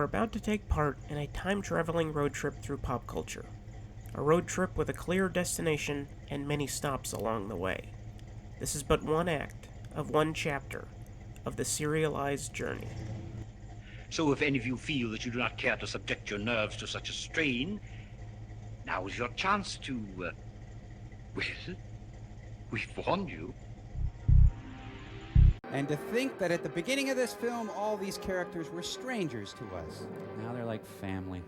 are about to take part in a time-traveling road trip through pop culture. A road trip with a clear destination and many stops along the way. This is but one act of one chapter of the serialized journey. So if any of you feel that you do not care to subject your nerves to such a strain, now is your chance to, well, we've warned you. And to think that at the beginning of this film, all these characters were strangers to us. Now they're like family.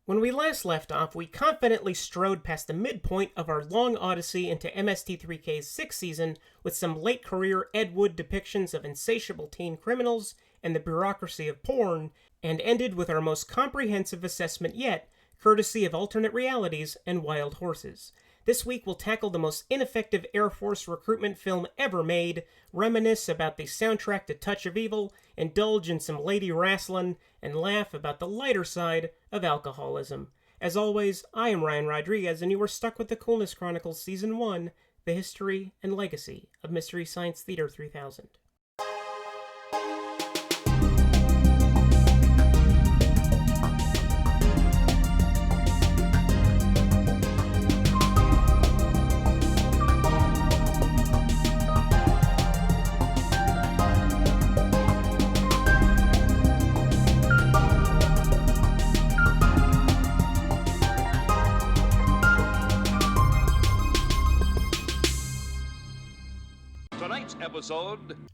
When we last left off, we confidently strode past the midpoint of our long odyssey into MST3K's sixth season with some late-career Ed Wood depictions of insatiable teen criminals and the bureaucracy of porn, and ended with our most comprehensive assessment yet, courtesy of alternate realities and wild horses. This week we'll tackle the most ineffective Air Force recruitment film ever made, reminisce about the soundtrack to Touch of Evil, indulge in some lady wrestling, and laugh about the lighter side of alcoholism. As always, I am Ryan Rodriguez, and you are stuck with the Coolness Chronicles Season 1, The History and Legacy of Mystery Science Theater 3000.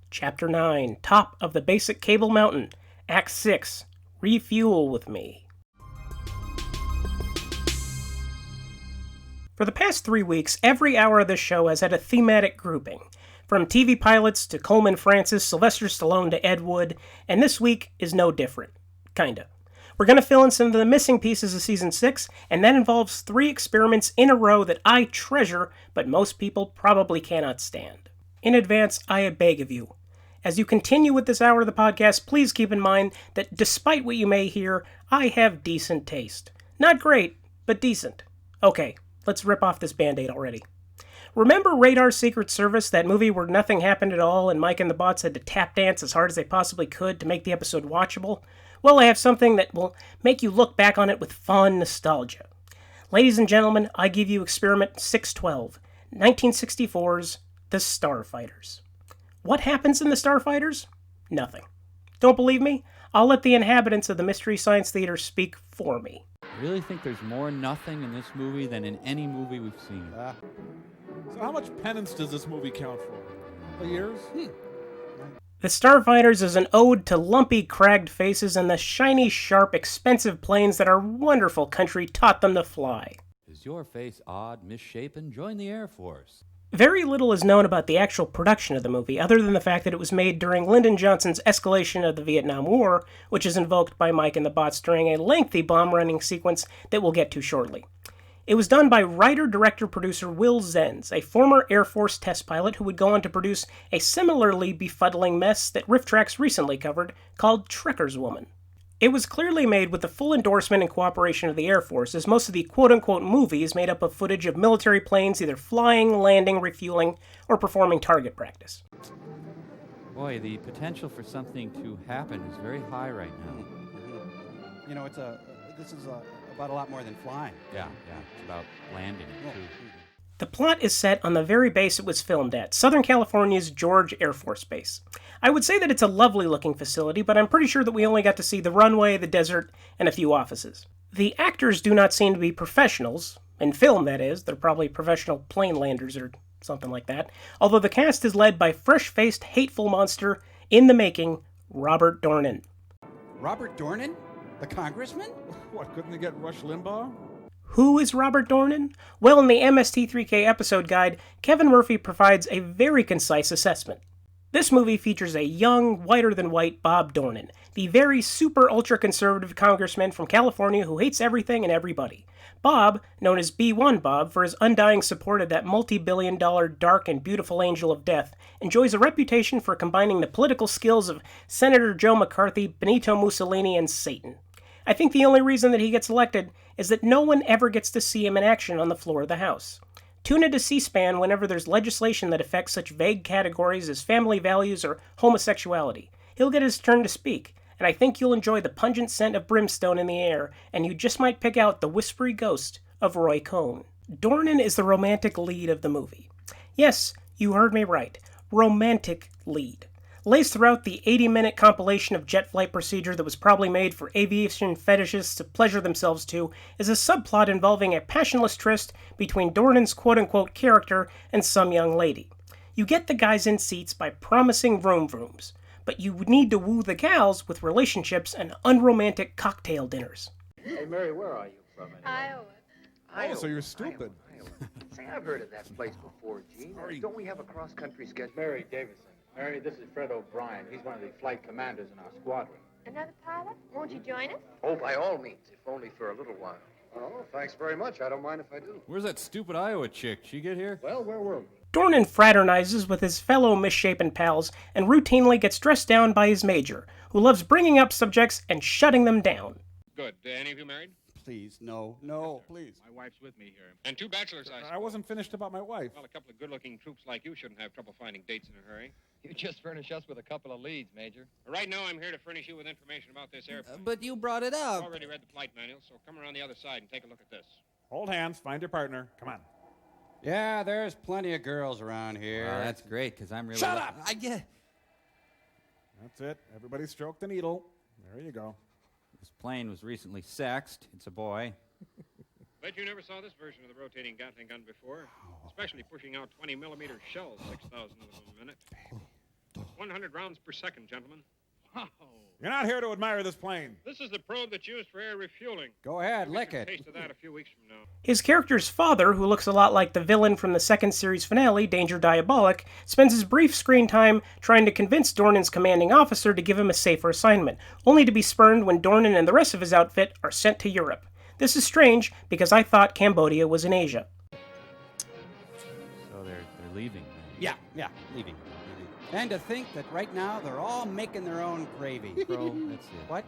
Chapter 9, Top of the Basic Cable Mountain, Act 6, Refuel with Me. For the past 3 weeks, every hour of this show has had a thematic grouping. From TV pilots to Coleman Francis, Sylvester Stallone to Ed Wood, and this week is no different. Kinda. We're going to fill in some of the missing pieces of Season 6, and that involves 3 experiments in a row that I treasure, but most people probably cannot stand. In advance, I beg of you, as you continue with this hour of the podcast, please keep in mind that despite what you may hear, I have decent taste. Not great, but decent. Okay, let's rip off this Band-Aid already. Remember Radar Secret Service, that movie where nothing happened at all and Mike and the Bots had to tap dance as hard as they possibly could to make the episode watchable? Well, I have something that will make you look back on it with fond nostalgia. Ladies and gentlemen, I give you Experiment 612, 1964's The Starfighters. What happens in The Starfighters? Nothing. Don't believe me? I'll let the inhabitants of the Mystery Science Theater speak for me. I really think there's more nothing in this movie than in any movie we've seen. So how much penance does this movie count for? A couple years? The Starfighters is an ode to lumpy, cragged faces and the shiny, sharp, expensive planes that our wonderful country taught them to fly. Is your face odd, misshapen? Join the Air Force. Very little is known about the actual production of the movie, other than the fact that it was made during Lyndon Johnson's escalation of the Vietnam War, which is invoked by Mike and the Bots during a lengthy bomb-running sequence that we'll get to shortly. It was done by writer-director-producer Will Zenz, a former Air Force test pilot who would go on to produce a similarly befuddling mess that Riff Trax recently covered, called Trekker's Woman. It was clearly made with the full endorsement and cooperation of the Air Force, as most of the quote-unquote movie is made up of footage of military planes either flying, landing, refueling, or performing target practice. Boy, the potential for something to happen is very high right now. You know, this is about a lot more than flying. Yeah, it's about landing it, too. The plot is set on the very base it was filmed at, Southern California's George Air Force Base. I would say that it's a lovely-looking facility, but I'm pretty sure that we only got to see the runway, the desert, and a few offices. The actors do not seem to be professionals. In film, that is. They're probably professional plane landers or something like that. Although the cast is led by fresh-faced, hateful monster, in the making, Robert Dornan. Robert Dornan? The congressman? What, couldn't they get Rush Limbaugh? Who is Robert Dornan? Well, in the MST3K episode guide, Kevin Murphy provides a very concise assessment. This movie features a young, whiter-than-white Bob Dornan, the very super-ultra-conservative congressman from California who hates everything and everybody. Bob, known as B1 Bob for his undying support of that multi-billion-dollar dark and beautiful angel of death, enjoys a reputation for combining the political skills of Senator Joe McCarthy, Benito Mussolini, and Satan. I think the only reason that he gets elected is that no one ever gets to see him in action on the floor of the House. Tune into C-SPAN whenever there's legislation that affects such vague categories as family values or homosexuality. He'll get his turn to speak, and I think you'll enjoy the pungent scent of brimstone in the air, and you just might pick out the whispery ghost of Roy Cohn. Dornan is the romantic lead of the movie. Yes, you heard me right. Romantic lead. Laced throughout the 80-minute compilation of jet flight procedure that was probably made for aviation fetishists to pleasure themselves to is a subplot involving a passionless tryst between Dornan's quote-unquote character and some young lady. You get the guys in seats by promising vroom-vrooms, but you need to woo the gals with relationships and unromantic cocktail dinners. Hey, Mary, where are you from? Iowa. Oh, so you're stupid. Iowa. Say, I've heard of that place before, Gene. Don't we have a cross-country schedule? Mary Davison. Mary, this is Fred O'Brien. He's one of the flight commanders in our squadron. Another pilot? Won't you join us? Oh, by all means, if only for a little while. Oh, thanks very much. I don't mind if I do. Where's that stupid Iowa chick? She get here? Well, where were we? Dornan fraternizes with his fellow misshapen pals and routinely gets dressed down by his major, who loves bringing up subjects and shutting them down. Good. Any of you married? Please, no, please. My wife's with me here. And two bachelors, I I suppose. wasn't finished about my wife. Well, a couple of good-looking troops like you shouldn't have trouble finding dates in a hurry. You just furnish us with a couple of leads, Major. Right now, I'm here to furnish you with information about this airplane. But you brought it I've up. already read the flight manual, so come around the other side and take a look at this. Hold hands, find your partner. Come on. Yeah, there's plenty of girls around here. Well, that's great, because I'm really... Shut up! I get... That's it. Everybody stroke the needle. There you go. This plane was recently sexed. It's a boy. Bet you never saw this version of the rotating Gatling gun before. Especially pushing out 20-millimeter shells, 6,000 of them a minute. 100 rounds per second, gentlemen. Wow. You're not here to admire this plane. This is the probe that's used for air refueling. Go ahead, We'll lick get a it. taste of that a few weeks from now. His character's father, who looks a lot like the villain from the second series finale, Danger Diabolic, spends his brief screen time trying to convince Dornan's commanding officer to give him a safer assignment, only to be spurned when Dornan and the rest of his outfit are sent to Europe. This is strange, because I thought Cambodia was in Asia. So they're leaving. Yeah, leaving. And to think that right now they're all making their own gravy. Bro, that's it. What?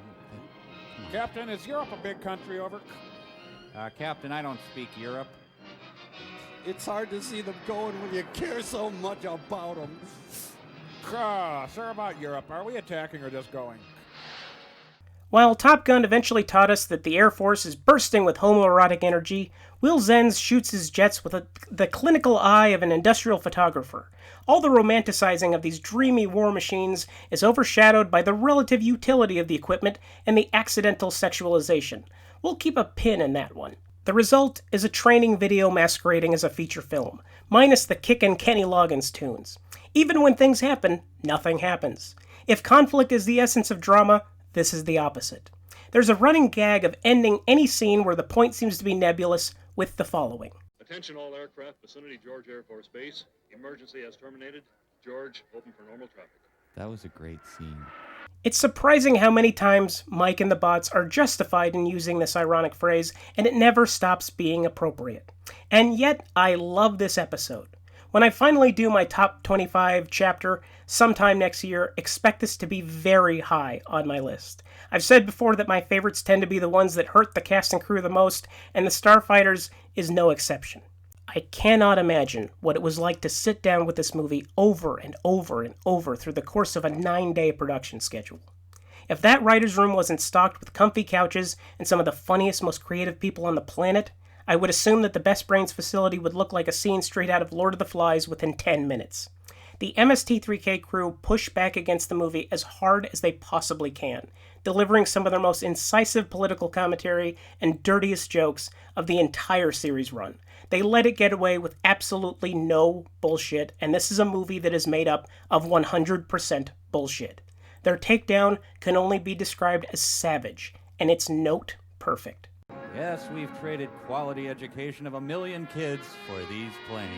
Captain, is Europe a big country over? Captain, I don't speak Europe. It's hard to see them going when you care so much about them. Sir, about Europe. Are we attacking or just going? While Top Gun eventually taught us that the Air Force is bursting with homoerotic energy, Will Zenz shoots his jets with the clinical eye of an industrial photographer. All the romanticizing of these dreamy war machines is overshadowed by the relative utility of the equipment and the accidental sexualization. We'll keep a pin in that one. The result is a training video masquerading as a feature film, minus the Kick and Kenny Loggins tunes. Even when things happen, nothing happens. If conflict is the essence of drama, this is the opposite. There's a running gag of ending any scene where the point seems to be nebulous with the following. Attention all aircraft, vicinity George Air Force Base. Emergency has terminated. George, open for normal traffic. That was a great scene. It's surprising how many times Mike and the bots are justified in using this ironic phrase, and it never stops being appropriate. And yet, I love this episode. When I finally do my top 25 chapter sometime next year, expect this to be very high on my list. I've said before that my favorites tend to be the ones that hurt the cast and crew the most, and the Starfighters is no exception. I cannot imagine what it was like to sit down with this movie over and over and over through the course of a 9-day production schedule. If that writer's room wasn't stocked with comfy couches and some of the funniest, most creative people on the planet, I would assume that the Best Brains facility would look like a scene straight out of Lord of the Flies within 10 minutes. The MST3K crew push back against the movie as hard as they possibly can, delivering some of their most incisive political commentary and dirtiest jokes of the entire series run. They let it get away with absolutely no bullshit, and this is a movie that is made up of 100% bullshit. Their takedown can only be described as savage, and it's note perfect. Yes, we've traded quality education of 1 million kids for these planes.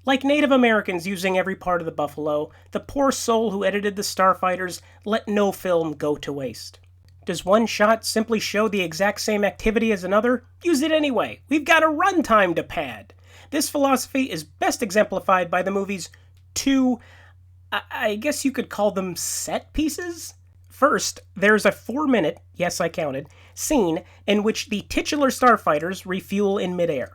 Like Native Americans using every part of the buffalo, the poor soul who edited the Starfighters let no film go to waste. Does one shot simply show the exact same activity as another? Use it anyway. We've got a runtime to pad. This philosophy is best exemplified by the movie's two, I guess you could call them set pieces? First, there's a 4-minute, yes I counted, scene in which the titular Starfighters refuel in midair.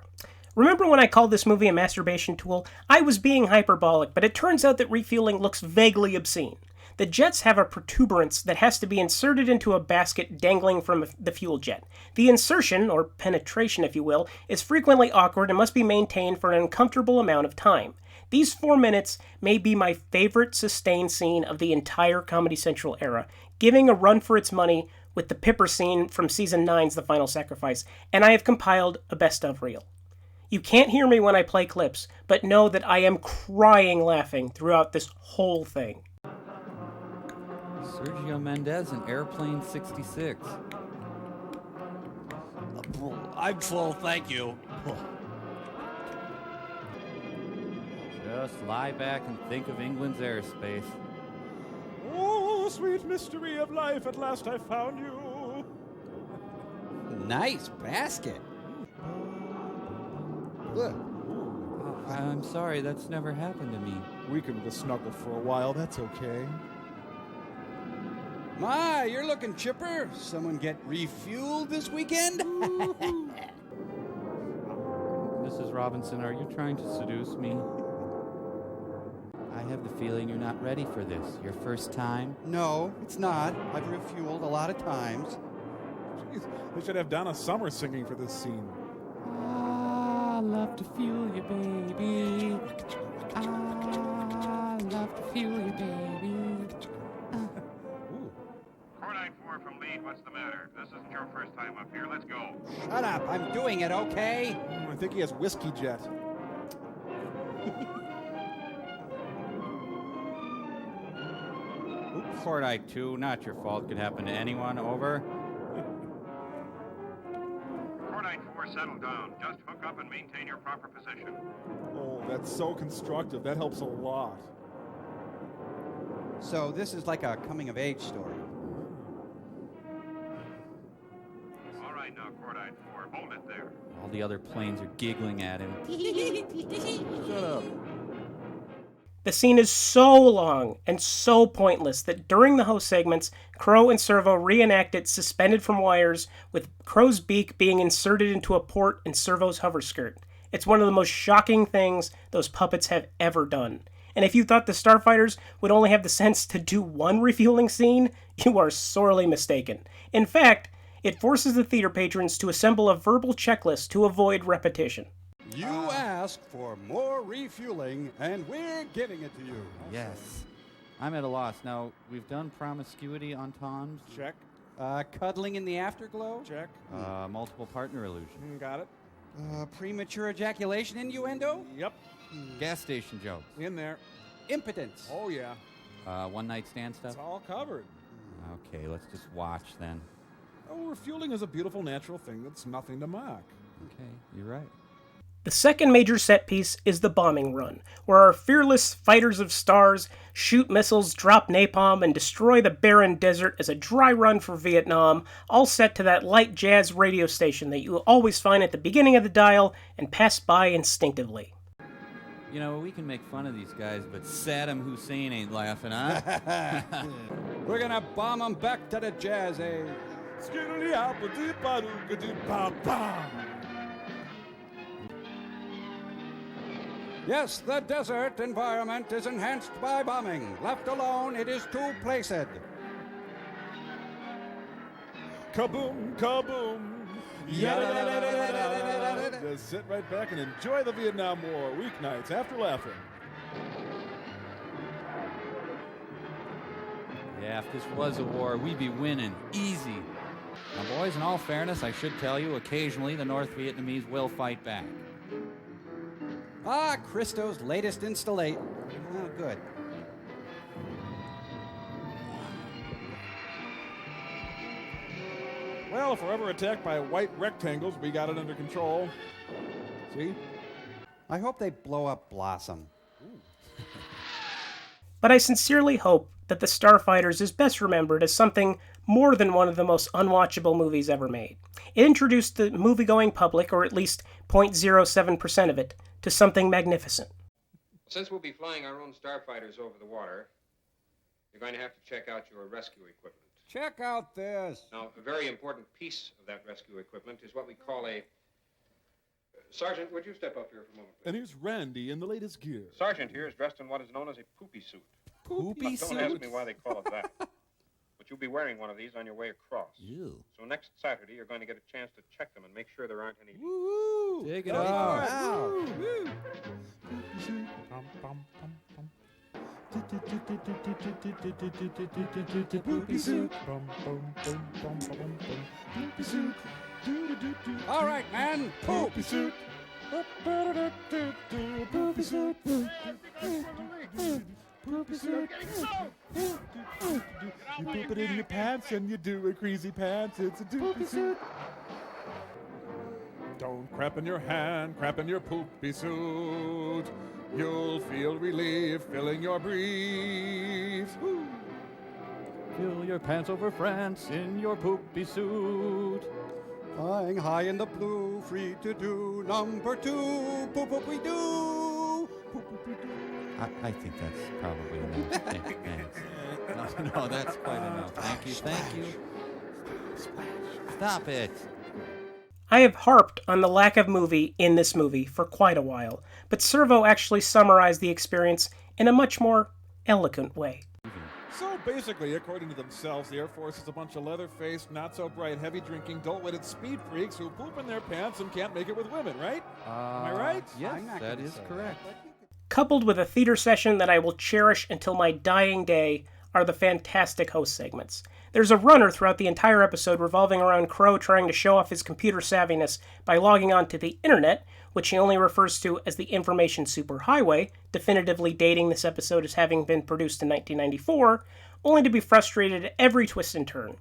Remember when I called this movie a masturbation tool? I was being hyperbolic, but it turns out that refueling looks vaguely obscene. The jets have a protuberance that has to be inserted into a basket dangling from the fuel jet. The insertion, or penetration if you will, is frequently awkward and must be maintained for an uncomfortable amount of time. These 4 minutes may be my favorite sustained scene of the entire Comedy Central era, giving a run for its money with the Pipper scene from Season 9's The Final Sacrifice, and I have compiled a best-of reel. You can't hear me when I play clips, but know that I am crying laughing throughout this whole thing. Sergio Mendes in Airplane 66. I'm full, thank you. Just lie back and think of England's airspace. Oh, sweet mystery of life, at last I found you. Nice basket. Look. Oh, I'm sorry, that's never happened to me. We can just snuggle for a while, that's okay. My, you're looking chipper. Someone get refueled this weekend? Mrs. Robinson, are you trying to seduce me? I have the feeling you're not ready for this. Your first time? No, it's not. I've refueled a lot of times. Jeez, they should have Donna Summer singing for this scene. I love to fuel you, baby. I love to fuel you, baby. Core 94 from Lead, what's the matter? This isn't your first time up here. Let's go. Shut up. I'm doing it, okay? I think he has whiskey jet. Port I-2, not your fault. Could happen to anyone. Over. Core 94, settle down. Just hook up and maintain your proper position. Oh, that's so constructive. That helps a lot. So this is like a coming-of-age story. All right, now, Core 94, hold it there. All the other planes are giggling at him. Shut up. The scene is so long and so pointless that during the host segments, Crow and Servo reenact it suspended from wires, with Crow's beak being inserted into a port in Servo's hover skirt. It's one of the most shocking things those puppets have ever done. And if you thought the Starfighters would only have the sense to do one refueling scene, you are sorely mistaken. In fact, it forces the theater patrons to assemble a verbal checklist to avoid repetition. You asked for more refueling, and we're giving it to you. Yes. I'm at a loss. Now, we've done promiscuity on Tom's. Check. Cuddling in the afterglow? Check. Multiple partner illusion. Got it. Premature ejaculation innuendo? Yep. Gas station jokes. In there. Impotence. Oh, yeah. One night stand stuff. It's all covered. Okay, let's just watch then. Oh, refueling is a beautiful natural thing that's nothing to mock. Okay, you're right. The second major set piece is the bombing run, where our fearless fighters of stars shoot missiles, drop napalm, and destroy the barren desert as a dry run for Vietnam, all set to that light jazz radio station that you always find at the beginning of the dial and pass by instinctively. You know, we can make fun of these guys, but Saddam Hussein ain't laughing, huh? We're gonna bomb them back to the jazz age. Yes, the desert environment is enhanced by bombing. Left alone, it is too placid. Kaboom, kaboom. Just sit right back and enjoy the Vietnam War weeknights after laughing. Yeah, if this was a war, we'd be winning. Easy. Now, boys, in all fairness, I should tell you, occasionally the North Vietnamese will fight back. Ah, Christo's latest installate. Oh, good. Well, if we're ever attacked by white rectangles, we got it under control. See? I hope they blow up Blossom. But I sincerely hope that The Starfighters is best remembered as something more than one of the most unwatchable movies ever made. It introduced the movie-going public, or at least 0.07% of it, to something magnificent. Since we'll be flying our own Starfighters over the water, you're going to have to check out your rescue equipment. Check out this. Now, a very important piece of that rescue equipment is what we call a... Sergeant, would you step up here for a moment, please? And here's Randy in the latest gear. Sergeant here is dressed in what is known as a poopy suit. Poopy Don't ask me why they call it that. But you'll be wearing one of these on your way across. Ew. So next Saturday, you're going to get a chance to check them and make sure there aren't any... Woo! Dig it All out. right. Woo! Woo! Poopy suit. Poopy suit. All right, man, poop. Poopy suit. Poopy suit. Poopy suit. You poop it in your pants and you do it crazy pants. It's a poopy suit. Don't crap in your hand, crap in your poopy suit. You'll feel relief filling your briefs. Woo. Fill your pants over France in your poopy suit. Flying high in the blue, free to do number 2. Poop poop we do. Poop poop we do. I think that's probably enough. Thanks. No, that's quite enough. Thank you. Thank you. Stop it. I have harped on the lack of movie in this movie for quite a while, but Servo actually summarized the experience in a much more eloquent way. So basically, according to themselves, the Air Force is a bunch of leather-faced, not-so-bright, heavy-drinking, dull-witted speed freaks who poop in their pants and can't make it with women, right? Am I right? Yes, that is correct. Coupled with a theater session that I will cherish until my dying day are the fantastic host segments. There's a runner throughout the entire episode revolving around Crow trying to show off his computer savviness by logging on to the internet, which he only refers to as the information superhighway, definitively dating this episode as having been produced in 1994, only to be frustrated at every twist and turn.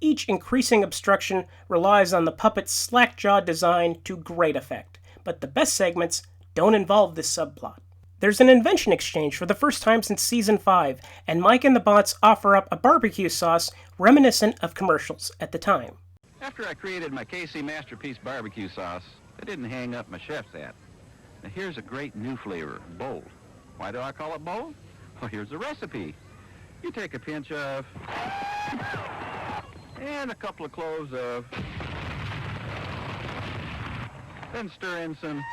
Each increasing obstruction relies on the puppet's slack-jawed design to great effect, but the best segments don't involve this subplot. There's an invention exchange for the first time since Season 5, and Mike and the bots offer up a barbecue sauce reminiscent of commercials at the time. After I created my KC Masterpiece barbecue sauce, I didn't hang up my chef's hat. Now here's a great new flavor, bold. Why do I call it bold? Well, here's the recipe. You take a pinch of, and a couple of cloves of, then stir in some.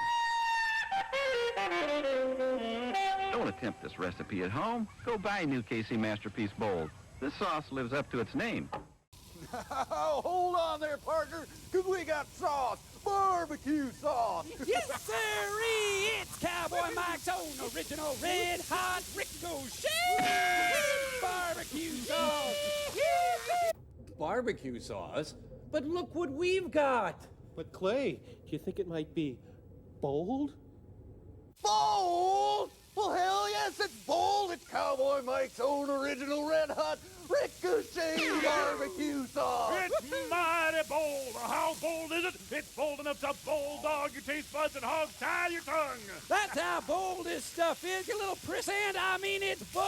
Don't attempt this recipe at home. Go buy new KC Masterpiece Bold. This sauce lives up to its name. Hold on there, partner, because we got sauce. Barbecue sauce. Yes, sirree. It's Cowboy Mike's own original red hot ricochet barbecue sauce. Barbecue sauce? But look what we've got. But Clay, do you think it might be bold? Bold? Well, hell yes, it's bold. It's Cowboy Mike's own original red hot ricochet barbecue sauce. It's mighty bold. How bold is it? It's bold enough to bulldog your taste buds and hog tie your tongue. That's how bold this stuff is, you little priss, and I mean it's bold.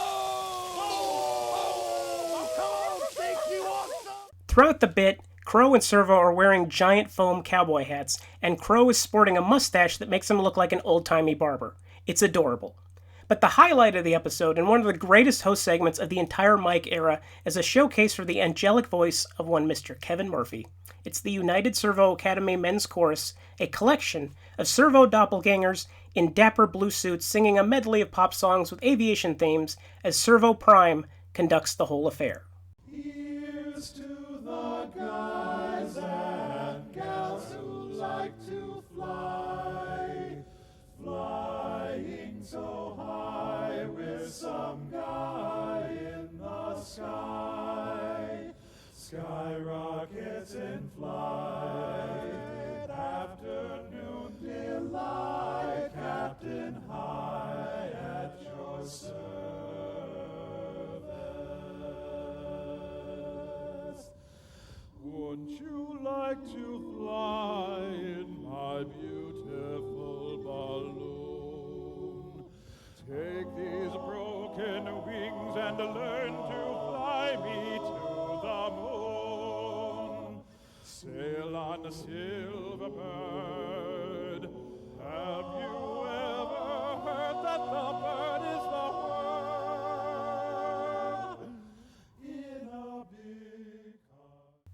Throughout the bit, Crow and Servo are wearing giant foam cowboy hats, and Crow is sporting a mustache that makes him look like an old-timey barber. It's adorable. But the highlight of the episode, and one of the greatest host segments of the entire Mike era, is a showcase for the angelic voice of one Mr. Kevin Murphy. It's the United Servo Academy Men's Chorus, a collection of Servo doppelgangers in dapper blue suits singing a medley of pop songs with aviation themes as Servo Prime conducts the whole affair. Here's to the guys and gals who like to fly, flying so high with some guy in the sky. Sky rockets in flight, afternoon delight, Captain High at your service. Wouldn't you like to fly in my beautiful balloon? Take these broken wings and learn to fly me to the moon. Sail on the silver bird. Have you ever heard that the bird is the word in a big...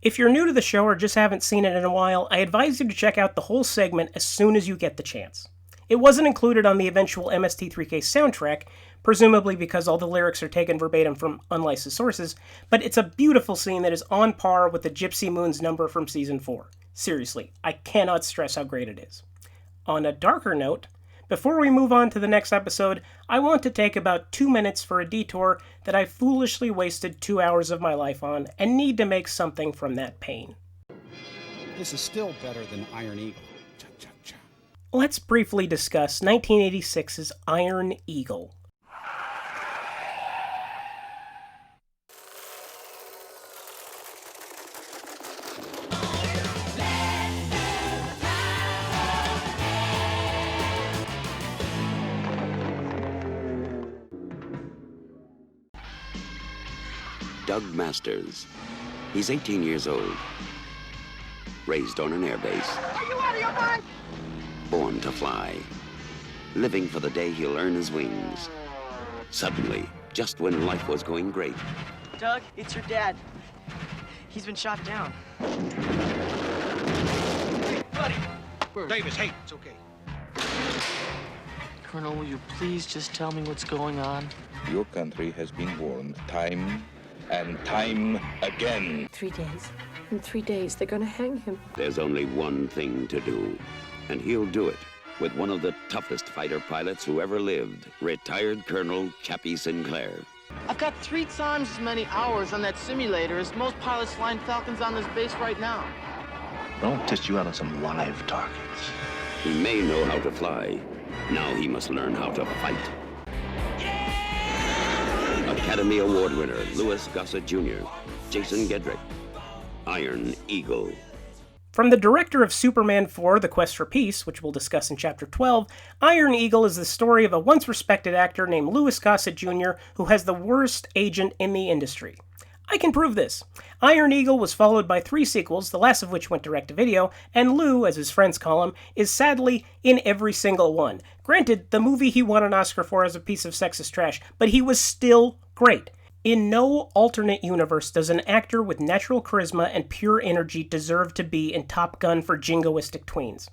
If you're new to the show or just haven't seen it in a while, I advise you to check out the whole segment as soon as you get the chance. It wasn't included on the eventual MST3K soundtrack, presumably because all the lyrics are taken verbatim from unlicensed sources, but it's a beautiful scene that is on par with the Gypsy Moon's number from Season 4. Seriously, I cannot stress how great it is. On a darker note, before we move on to the next episode, I want to take about 2 minutes for a detour that I foolishly wasted 2 hours of my life on and need to make something from that pain. This is still better than Iron Eagle. Let's briefly discuss 1986's Iron Eagle. Doug Masters. He's 18 years old. Raised on an airbase. Are you out of your mind? Born to fly. Living for the day he'll earn his wings. Suddenly, just when life was going great. Doug, it's your dad. He's been shot down. Hey, buddy! Davis, hey, it's okay. Colonel, will you please just tell me what's going on? Your country has been warned time and time again. 3 days. In 3 days, they're gonna hang him. There's only one thing to do, and he'll do it with one of the toughest fighter pilots who ever lived, retired Colonel Chappie Sinclair. I've got 3 times as many hours on that simulator as most pilots flying Falcons on this base right now. I'll test you out on some live targets. He may know how to fly. Now he must learn how to fight. Academy Award winner Louis Gossett Jr., Jason Gedrick, Iron Eagle. From the director of Superman 4, The Quest for Peace, which we'll discuss in Chapter 12, Iron Eagle is the story of a once-respected actor named Louis Gossett Jr. who has the worst agent in the industry. I can prove this. Iron Eagle was followed by 3 sequels, the last of which went direct-to-video, and Lou, as his friends call him, is sadly in every single one. Granted, the movie he won an Oscar for is a piece of sexist trash, but he was still great. In no alternate universe does an actor with natural charisma and pure energy deserve to be in Top Gun for jingoistic tweens.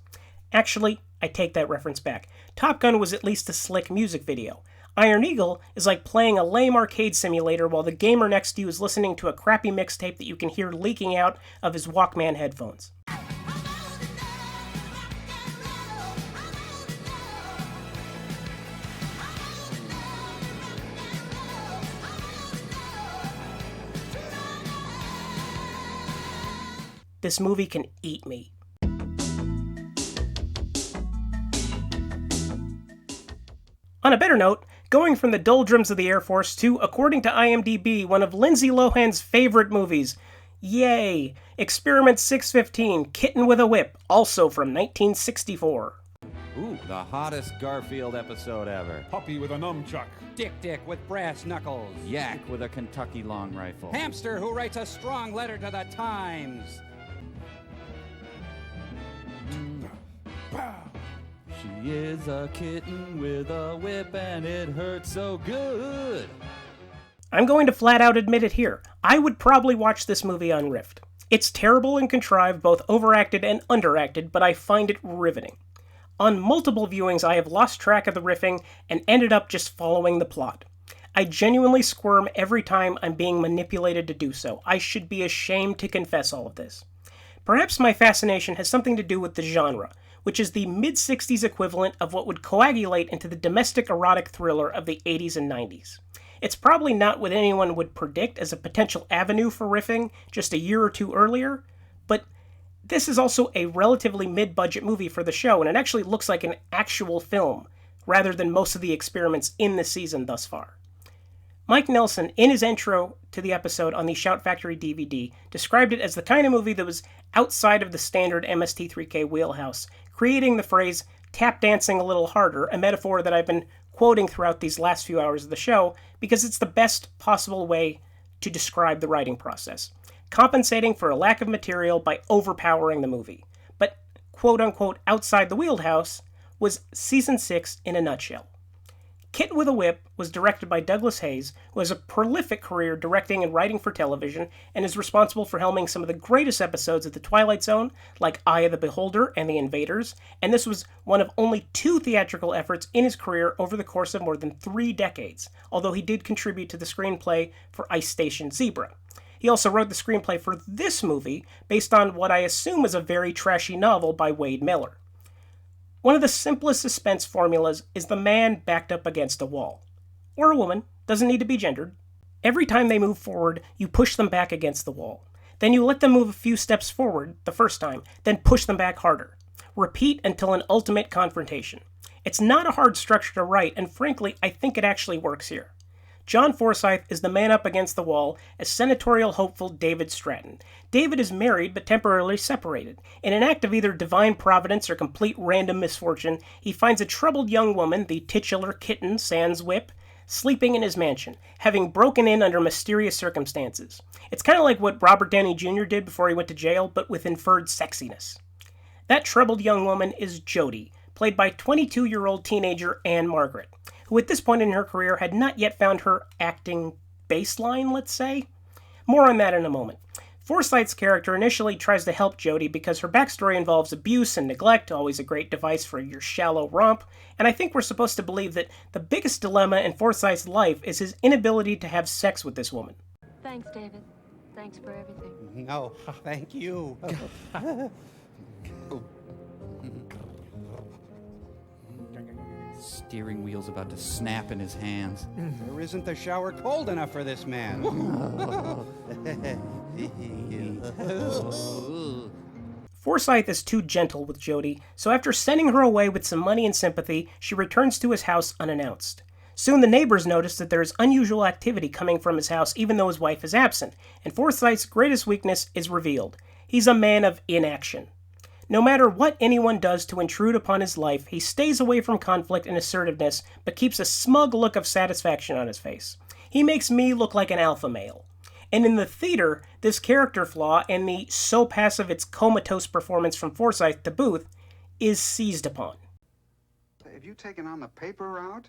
Actually, I take that reference back. Top Gun was at least a slick music video. Iron Eagle is like playing a lame arcade simulator while the gamer next to you is listening to a crappy mixtape that you can hear leaking out of his Walkman headphones. This movie can eat me. On a better note, going from the doldrums of the Air Force to, according to IMDb, one of Lindsay Lohan's favorite movies. Yay! Experiment 615, Kitten with a Whip, also from 1964. Ooh, the hottest Garfield episode ever. Puppy with a nunchuck. Dick with brass knuckles. Yak with a Kentucky long rifle. Hamster who writes a strong letter to the Times. She is a kitten with a whip and it hurts so good. I'm going to flat out admit it here. I would probably watch this movie on Rift. It's terrible and contrived, both overacted and underacted, but I find it riveting. On multiple viewings, I have lost track of the riffing and ended up just following the plot. I genuinely squirm every time I'm being manipulated to do so. I should be ashamed to confess all of this. Perhaps my fascination has something to do with the genre, which is the mid-60s equivalent of what would coagulate into the domestic erotic thriller of the 80s and 90s. It's probably not what anyone would predict as a potential avenue for riffing just a year or two earlier, but this is also a relatively mid-budget movie for the show, and it actually looks like an actual film, rather than most of the experiments in the season thus far. Mike Nelson, in his intro to the episode on the Shout Factory DVD, described it as the kind of movie that was outside of the standard MST3K wheelhouse, creating the phrase, tap dancing a little harder, a metaphor that I've been quoting throughout these last few hours of the show, because it's the best possible way to describe the writing process, compensating for a lack of material by overpowering the movie. But, quote-unquote, outside the wheelhouse was Season 6 in a nutshell. Kitten with a Whip was directed by Douglas Hayes, who has a prolific career directing and writing for television, and is responsible for helming some of the greatest episodes of The Twilight Zone, like Eye of the Beholder and The Invaders, and this was one of only 2 theatrical efforts in his career over the course of more than 3 decades, although he did contribute to the screenplay for Ice Station Zebra. He also wrote the screenplay for this movie, based on what I assume is a very trashy novel by Wade Miller. One of the simplest suspense formulas is the man backed up against a wall. Or a woman, doesn't need to be gendered. Every time they move forward, you push them back against the wall. Then you let them move a few steps forward the first time, then push them back harder. Repeat until an ultimate confrontation. It's not a hard structure to write, and frankly, I think it actually works here. John Forsythe is the man up against the wall as senatorial hopeful David Stratton. David is married but temporarily separated. In an act of either divine providence or complete random misfortune, he finds a troubled young woman, the titular Kitten sans whip, sleeping in his mansion, having broken in under mysterious circumstances. It's kind of like what Robert Downey Jr. did before he went to jail, but with inferred sexiness. That troubled young woman is Jodie, played by 22-year-old teenager Anne Margaret, who at this point in her career had not yet found her acting baseline, let's say. More on that in a moment. Forsythe's character initially tries to help Jodie because her backstory involves abuse and neglect, always a great device for your shallow romp, and I think we're supposed to believe that the biggest dilemma in Forsythe's life is his inability to have sex with this woman. Thanks, David. Thanks for everything. No, thank you. Steering wheel's about to snap in his hands. There isn't the shower cold enough for this man. Forsythe is too gentle with Jodie, so after sending her away with some money and sympathy, she returns to his house unannounced. Soon the neighbors notice that there is unusual activity coming from his house even though his wife is absent, and Forsythe's greatest weakness is revealed. He's a man of inaction. No matter what anyone does to intrude upon his life, he stays away from conflict and assertiveness, but keeps a smug look of satisfaction on his face. He makes me look like an alpha male. And in the theater, this character flaw and the so passive it's comatose performance from Forsythe to Booth is seized upon. Have you taken on the paper route?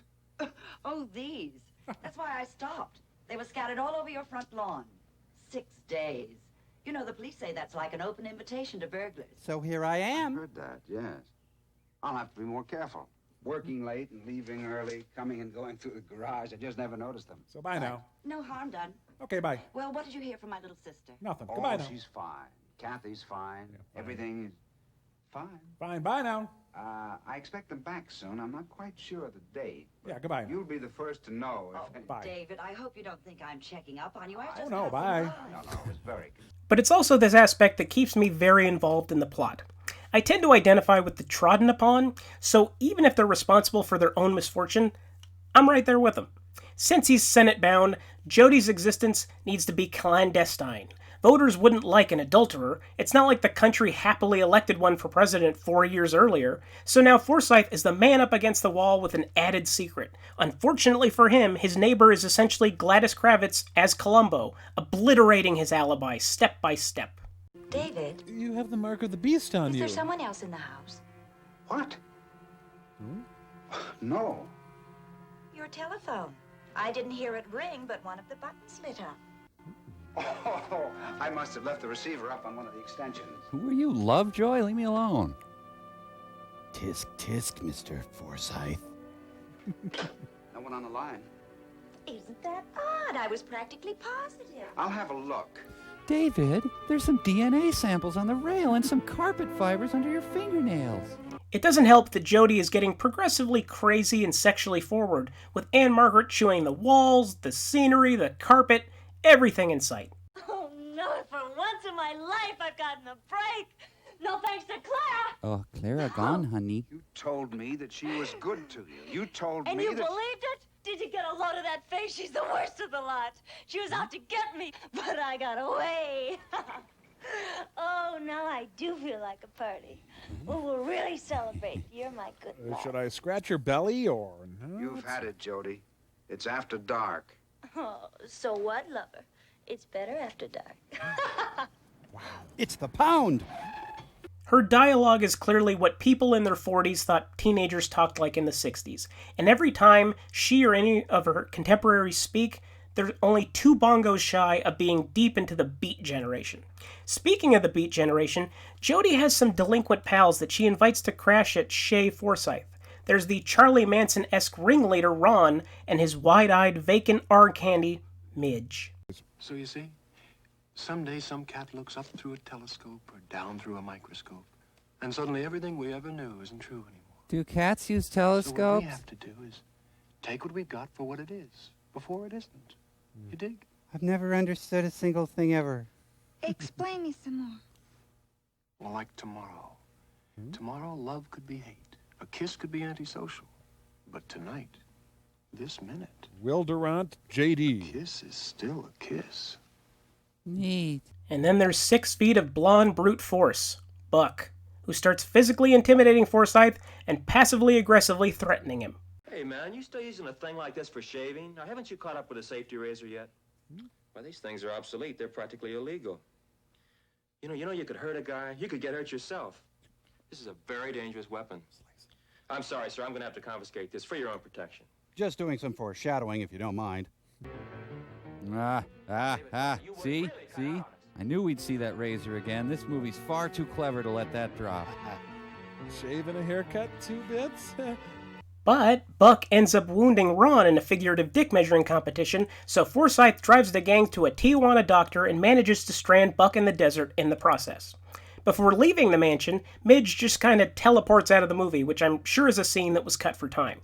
Oh, these. That's why I stopped. They were scattered all over your front lawn. 6 days. You know, the police say that's like an open invitation to burglars. So here I am. I heard that, yes. I'll have to be more careful. Working late and leaving early, coming and going through the garage. I just never noticed them. So bye now. No harm done. Okay, bye. Well, what did you hear from my little sister? Nothing. Oh, Goodbye now. she's fine. Kathy's fine. Yeah, Everything is fine. Fine, bye now. I expect them back soon. I'm not quite sure of the date. Yeah, goodbye. You'll be the first to know. Bye. David, I hope you don't think I'm checking up on you. I just no, bye. No, it's very good. But it's also this aspect that keeps me very involved in the plot. I tend to identify with the trodden upon, so even if they're responsible for their own misfortune, I'm right there with them. Since he's Senate-bound, Jodie's existence needs to be clandestine. Voters wouldn't like an adulterer. It's not like the country happily elected one for president 4 years earlier. So now Forsythe is the man up against the wall with an added secret. Unfortunately for him, his neighbor is essentially Gladys Kravitz as Columbo, obliterating his alibi step by step. David? You have the mark of the beast on you. Is there someone else in the house? What? No. Your telephone. I didn't hear it ring, but one of the buttons lit up. Oh, I must have left the receiver up on one of the extensions. Who are you, Lovejoy? Leave me alone. Tisk, tisk, Mr. Forsythe. No one on the line. Isn't that odd? I was practically positive. I'll have a look. David, there's some DNA samples on the rail and some carpet fibers under your fingernails. It doesn't help that Jodie is getting progressively crazy and sexually forward, with Anne Margaret chewing the walls, the scenery, the carpet, everything in sight. Oh, no, for once in my life I've gotten a break. No thanks to Clara. Oh, Clara gone, honey. You told me that she was good to you. You told And me you that... believed it? Did you get a load of that face? She's the worst of the lot. She was out to get me, but I got away. Oh, now I do feel like a party. Well, we'll really celebrate. You're my good luck. Should I scratch your belly or... No? You've had it, Jodie. It's after dark. Oh, so what, lover? It's better after dark. It's the pound. Her dialogue is clearly what people in their 40s thought teenagers talked like in the 60s, and every time she or any of her contemporaries speak, they're only 2 bongos shy of being deep into the Beat generation. Speaking of the Beat generation, Jodie has some delinquent pals that she invites to crash at Shea Forsythe. There's the Charlie Manson-esque ringleader Ron and his wide-eyed, vacant R-candy, Midge. So you see, someday some cat looks up through a telescope or down through a microscope, and suddenly everything we ever knew isn't true anymore. Do cats use So telescopes? what we have to do is take what we've got for what it is, before it isn't. You dig? I've never understood a single thing ever. Explain me some more. Well, like tomorrow. Tomorrow, love could be hate. A kiss could be antisocial. But tonight, this minute... Will Durant, J.D. A kiss is still a kiss. Neat. And then there's 6 feet of blonde brute force, Buck, who starts physically intimidating Forsythe and passively aggressively threatening him. Hey, man, you still using a thing like this for shaving? Now, haven't you caught up with a safety razor yet? Well, these things are obsolete. They're practically illegal. You know, you could hurt a guy. You could get hurt yourself. This is a very dangerous weapon. I'm sorry, sir. I'm going to have to confiscate this for your own protection. Just doing some foreshadowing, if you don't mind. See? I knew we'd see that razor again. This movie's far too clever to let that drop. Shave and a haircut, 2 bits? But Buck ends up wounding Ron in a figurative dick measuring competition, so Forsythe drives the gang to a Tijuana doctor and manages to strand Buck in the desert in the process. Before leaving the mansion, Midge just kind of teleports out of the movie, which I'm sure is a scene that was cut for time.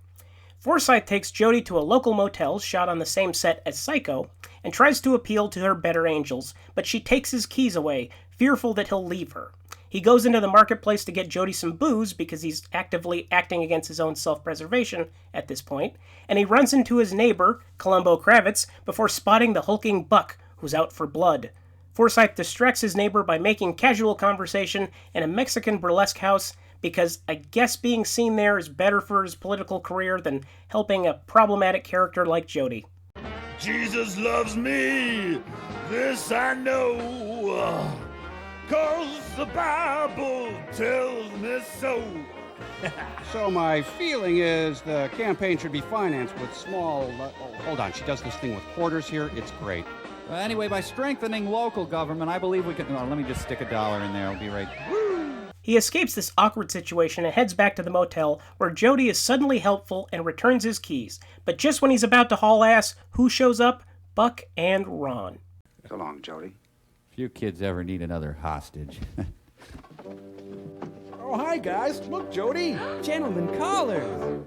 Forsythe takes Jodie to a local motel shot on the same set as Psycho and tries to appeal to her better angels, but she takes his keys away, fearful that he'll leave her. He goes into the marketplace to get Jodie some booze because he's actively acting against his own self-preservation at this point, and he runs into his neighbor, Columbo Kravitz, before spotting the hulking Buck, who's out for blood. Forsythe distracts his neighbor by making casual conversation in a Mexican burlesque house because I guess being seen there is better for his political career than helping a problematic character like Jodie. Jesus loves me, this I know, 'cause the Bible tells me so. So my feeling is the campaign should be financed with small... hold on, she does this thing with quarters here. It's great. Well, anyway, by strengthening local government, I believe we can... Oh, let me just stick $1 in there. I'll be right... He escapes this awkward situation and heads back to the motel, where Jodie is suddenly helpful and returns his keys. But just when he's about to haul ass, who shows up? Buck and Ron. So long, Jodie. Few kids ever need another hostage. Oh, hi, guys. Look, Jodie. Gentlemen callers.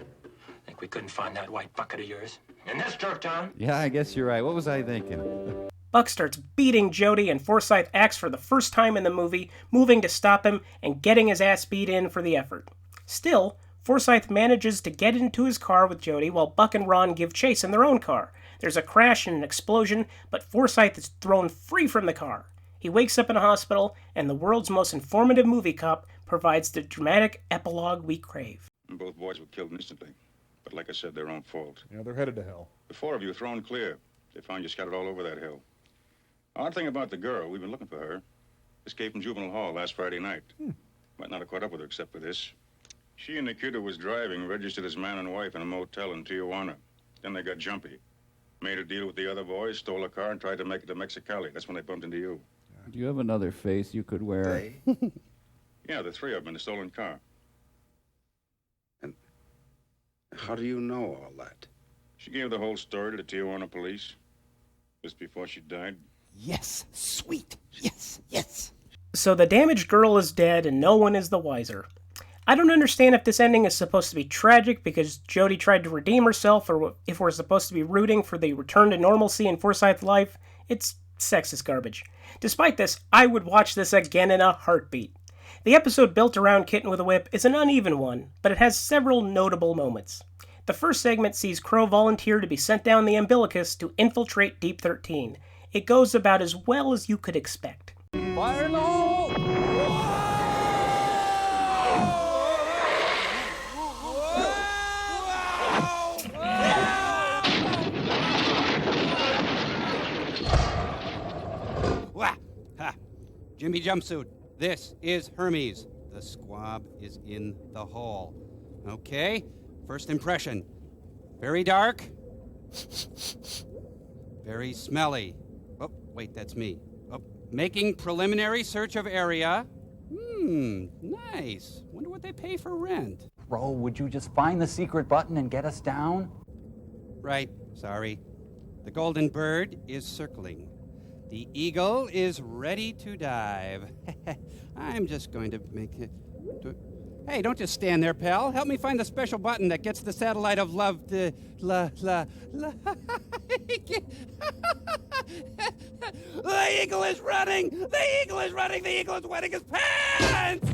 Think we couldn't find that white bucket of yours in this jerk town? Yeah, I guess you're right. What was I thinking? Buck starts beating Jodie, and Forsythe acts for the first time in the movie, moving to stop him and getting his ass beat in for the effort. Still, Forsythe manages to get into his car with Jodie while Buck and Ron give chase in their own car. There's a crash and an explosion, but Forsythe is thrown free from the car. He wakes up in a hospital, and the world's most informative movie cop provides the dramatic epilogue we crave. Both boys were killed instantly, but like I said, their own fault. Yeah, they're headed to hell. The 4 of you thrown clear. They found you scattered all over that hill. Odd thing about the girl, we've been looking for her. Escaped from juvenile hall last Friday night. Might not have caught up with her except for this. She and the kid who was driving registered as man and wife in a motel in Tijuana. Then they got jumpy. Made a deal with the other boys, stole a car, and tried to make it to Mexicali. That's when they bumped into you. Do you have another face you could wear? Yeah, the 3 of them in the stolen car. And how do you know all that? She gave the whole story to the Tijuana police just before she died. Yes, sweet. Yes, yes. So the damaged girl is dead and no one is the wiser. I don't understand if this ending is supposed to be tragic because Jodie tried to redeem herself, or if we're supposed to be rooting for the return to normalcy in Forsythe's life. It's sexist garbage. Despite this, I would watch this again in a heartbeat. The episode built around Kitten with a Whip is an uneven one, but it has several notable moments. The first segment sees Crow volunteer to be sent down the umbilicus to infiltrate Deep 13. It goes about as well as you could expect. Fire in the hole! Wah! Ha! Jimmy jumpsuit. This is Hermes. The squab is in the hole. Okay, first impression. Very dark. Very smelly. Oh, wait, that's me. Oh, making preliminary search of area. Nice. Wonder what they pay for rent. Bro, would you just find the secret button and get us down? Right, sorry. The golden bird is circling. The eagle is ready to dive. I'm just going to make it... Hey, don't just stand there, pal. Help me find the special button that gets the satellite of love to... The eagle is running! The eagle is running! The eagle is wetting his pants!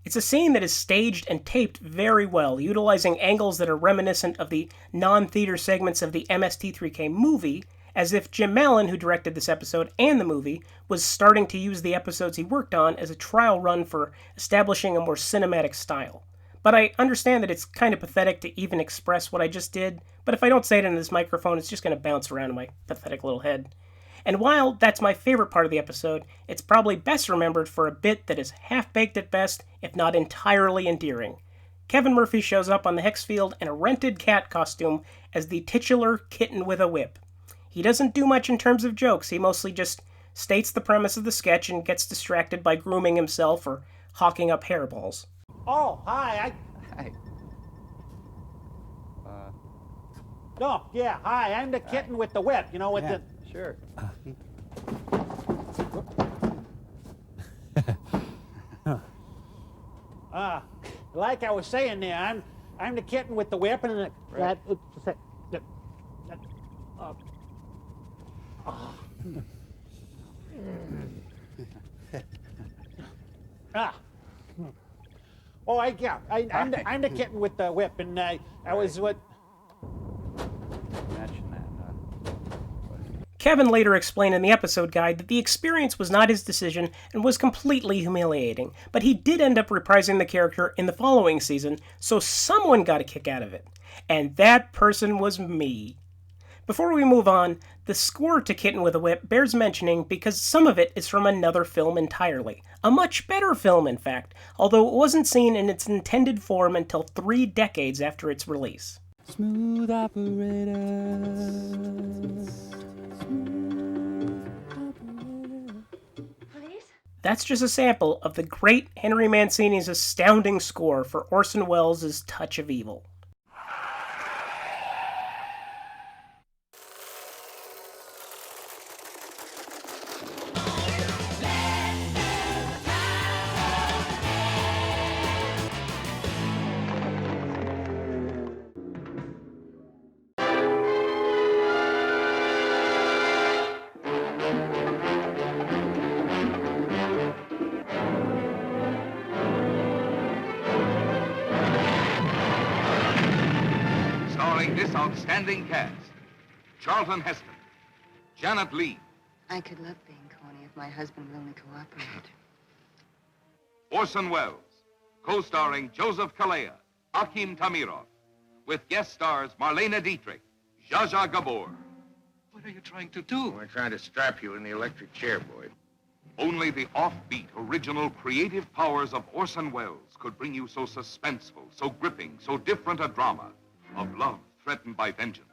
It's a scene that is staged and taped very well, utilizing angles that are reminiscent of the non-theater segments of the MST3K movie, as if Jim Mallon, who directed this episode and the movie, was starting to use the episodes he worked on as a trial run for establishing a more cinematic style. But I understand that it's kind of pathetic to even express what I just did, but if I don't say it into this microphone, it's just going to bounce around in my pathetic little head. And while that's my favorite part of the episode, it's probably best remembered for a bit that is half-baked at best, if not entirely endearing. Kevin Murphy shows up on the Hex Field in a rented cat costume as the titular Kitten with a Whip. He doesn't do much in terms of jokes, he mostly just states the premise of the sketch and gets distracted by grooming himself or hawking up hairballs. Oh, hi, Hey. No, yeah, hi, I'm the Kitten with the whip, you know, with the... Sure. Like I was saying there, I'm the Kitten with the whip, and I'm the Kitten with the whip, and I was what. Kevin later explained in the episode guide that the experience was not his decision and was completely humiliating, but he did end up reprising the character in the following season, so someone got a kick out of it. And that person was me. Before we move on, the score to Kitten with a Whip bears mentioning because some of it is from another film entirely. A much better film, in fact, although it wasn't seen in its intended form until 3 decades after its release. Smooth operator. That's just a sample of the great Henry Mancini's astounding score for Orson Welles' Touch of Evil. This outstanding cast: Charlton Heston, Janet Leigh. I could love being corny if my husband would only cooperate. Orson Welles, co-starring Joseph Kalea, Akim Tamirov, with guest stars Marlene Dietrich, Zsa Zsa Gabor. What are you trying to do? We're trying to strap you in the electric chair, boy. Only the offbeat, original, creative powers of Orson Welles could bring you so suspenseful, so gripping, so different a drama of love threatened by vengeance.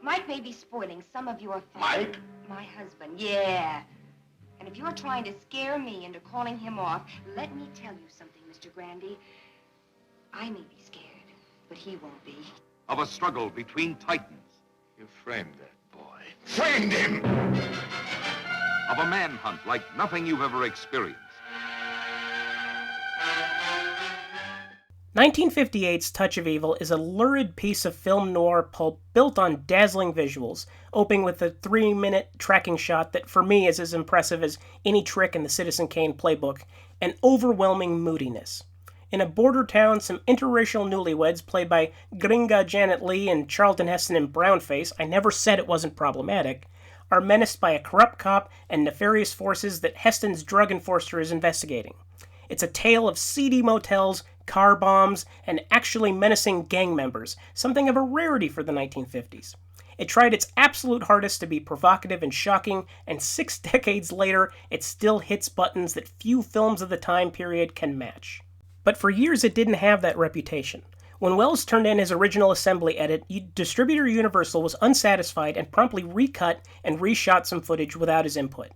Mike may be spoiling some of your fun. Mike? My husband, yeah. And if you're trying to scare me into calling him off, let me tell you something, Mr. Grandy. I may be scared, but he won't be. Of a struggle between titans. You framed that boy. Framed him! Of a manhunt like nothing you've ever experienced. 1958's Touch of Evil is a lurid piece of film noir pulp built on dazzling visuals, opening with a 3-minute tracking shot that for me is as impressive as any trick in the Citizen Kane playbook, and overwhelming moodiness. In a border town, some interracial newlyweds played by Gringa Janet Leigh and Charlton Heston in brownface, I never said it wasn't problematic, are menaced by a corrupt cop and nefarious forces that Heston's drug enforcer is investigating. It's a tale of seedy motels, car bombs, and actually menacing gang members, something of a rarity for the 1950s. It tried its absolute hardest to be provocative and shocking, and 6 decades later, it still hits buttons that few films of the time period can match. But for years it didn't have that reputation. When Welles turned in his original assembly edit, distributor Universal was unsatisfied and promptly recut and reshot some footage without his input.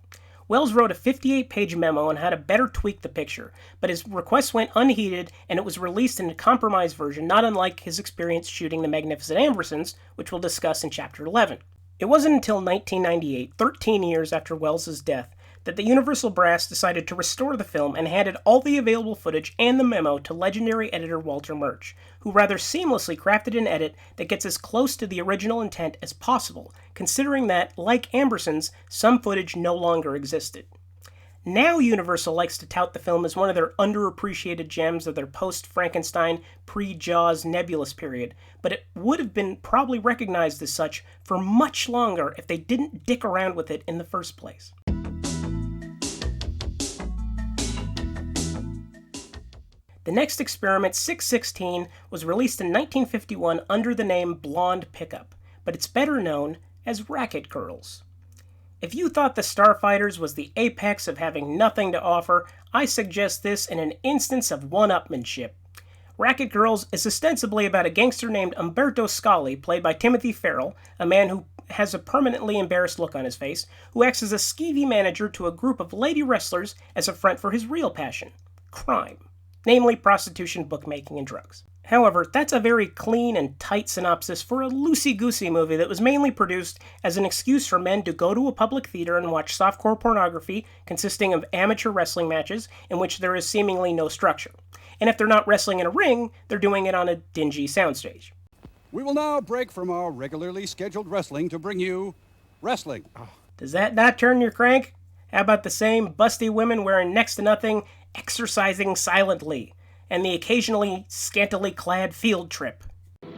Welles wrote a 58-page memo on how to better tweak the picture, but his request went unheeded and it was released in a compromised version, not unlike his experience shooting The Magnificent Ambersons, which we'll discuss in Chapter 11. It wasn't until 1998, 13 years after Welles' death, that the Universal brass decided to restore the film and handed all the available footage and the memo to legendary editor Walter Murch, who rather seamlessly crafted an edit that gets as close to the original intent as possible, considering that, like Ambersons, some footage no longer existed. Now Universal likes to tout the film as one of their underappreciated gems of their post-Frankenstein, pre-Jaws nebulous period, but it would have been probably recognized as such for much longer if they didn't dick around with it in the first place. The next experiment, 616, was released in 1951 under the name Blonde Pickup, but it's better known as Racket Girls. If you thought the Starfighters was the apex of having nothing to offer, I suggest this in an instance of one-upmanship. Racket Girls is ostensibly about a gangster named Umberto Scali, played by Timothy Farrell, a man who has a permanently embarrassed look on his face, who acts as a skeevy manager to a group of lady wrestlers as a front for his real passion, crime. Namely prostitution, bookmaking, and drugs. However, that's a very clean and tight synopsis for a loosey-goosey movie that was mainly produced as an excuse for men to go to a public theater and watch softcore pornography consisting of amateur wrestling matches in which there is seemingly no structure. And if they're not wrestling in a ring, they're doing it on a dingy soundstage. We will now break from our regularly scheduled wrestling to bring you wrestling. Does that not turn your crank? How about the same busty women wearing next to nothing, exercising silently, and the occasionally scantily clad field trip?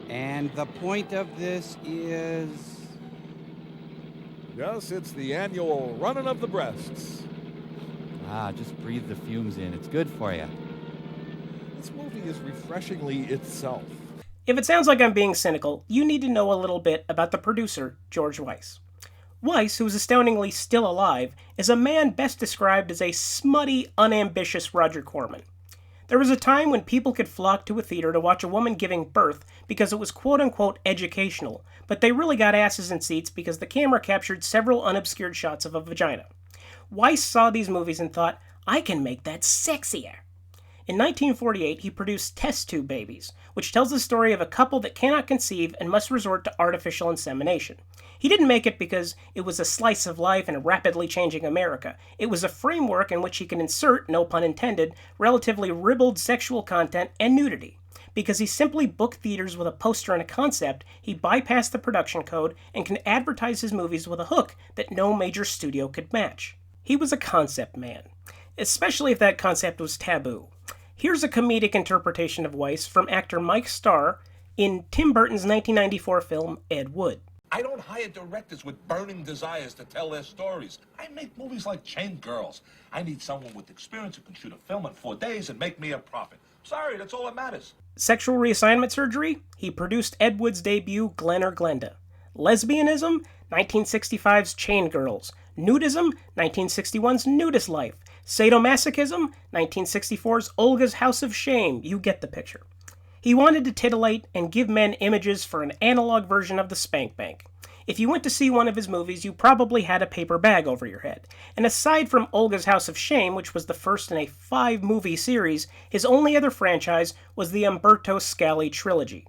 And the point of this is... Yes, it's the annual running of the breasts. Just breathe the fumes in. It's good for you. This movie is refreshingly itself. If it sounds like I'm being cynical, you need to know a little bit about the producer, George Weiss. Weiss, who is astoundingly still alive, is a man best described as a smutty, unambitious Roger Corman. There was a time when people could flock to a theater to watch a woman giving birth because it was quote-unquote educational, but they really got asses in seats because the camera captured several unobscured shots of a vagina. Weiss saw these movies and thought, I can make that sexier. In 1948, he produced Test Tube Babies, which tells the story of a couple that cannot conceive and must resort to artificial insemination. He didn't make it because it was a slice of life in a rapidly changing America. It was a framework in which he could insert, no pun intended, relatively ribald sexual content and nudity. Because he simply booked theaters with a poster and a concept, he bypassed the production code and can advertise his movies with a hook that no major studio could match. He was a concept man, especially if that concept was taboo. Here's a comedic interpretation of Weiss from actor Mike Starr in Tim Burton's 1994 film Ed Wood. I don't hire directors with burning desires to tell their stories. I make movies like Chain Girls. I need someone with experience who can shoot a film in 4 days and make me a profit. Sorry, that's all that matters. Sexual reassignment surgery? He produced Ed Wood's debut, Glen or Glenda. Lesbianism? 1965's Chain Girls. Nudism? 1961's Nudist Life. Sadomasochism? 1964's Olga's House of Shame. You get the picture. He wanted to titillate and give men images for an analog version of the spank bank. If you went to see one of his movies, you probably had a paper bag over your head. And aside from Olga's House of Shame, which was the first in a 5-movie series, his only other franchise was the Umberto Scali trilogy.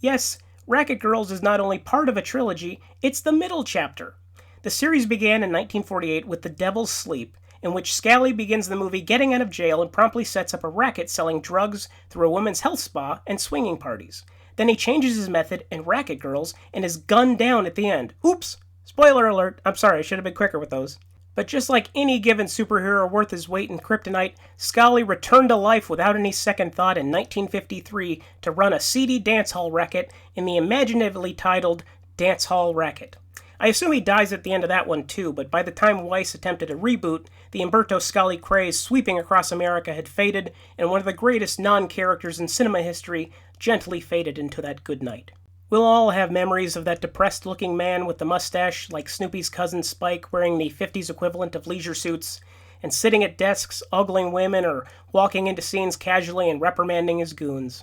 Yes, Racket Girls is not only part of a trilogy, it's the middle chapter. The series began in 1948 with The Devil's Sleep, in which Scali begins the movie getting out of jail and promptly sets up a racket selling drugs through a women's health spa and swinging parties. Then he changes his method in Racket Girls and is gunned down at the end. Oops! Spoiler alert. I'm sorry, I should have been quicker with those. But just like any given superhero worth his weight in kryptonite, Scali returned to life without any second thought in 1953 to run a seedy dance hall racket in the imaginatively titled Dance Hall Racket. I assume he dies at the end of that one too, but by the time Weiss attempted a reboot, the Umberto Scali craze sweeping across America had faded, and one of the greatest non-characters in cinema history gently faded into that good night. We'll all have memories of that depressed-looking man with the mustache like Snoopy's cousin Spike wearing the 50s equivalent of leisure suits, and sitting at desks ogling women or walking into scenes casually and reprimanding his goons.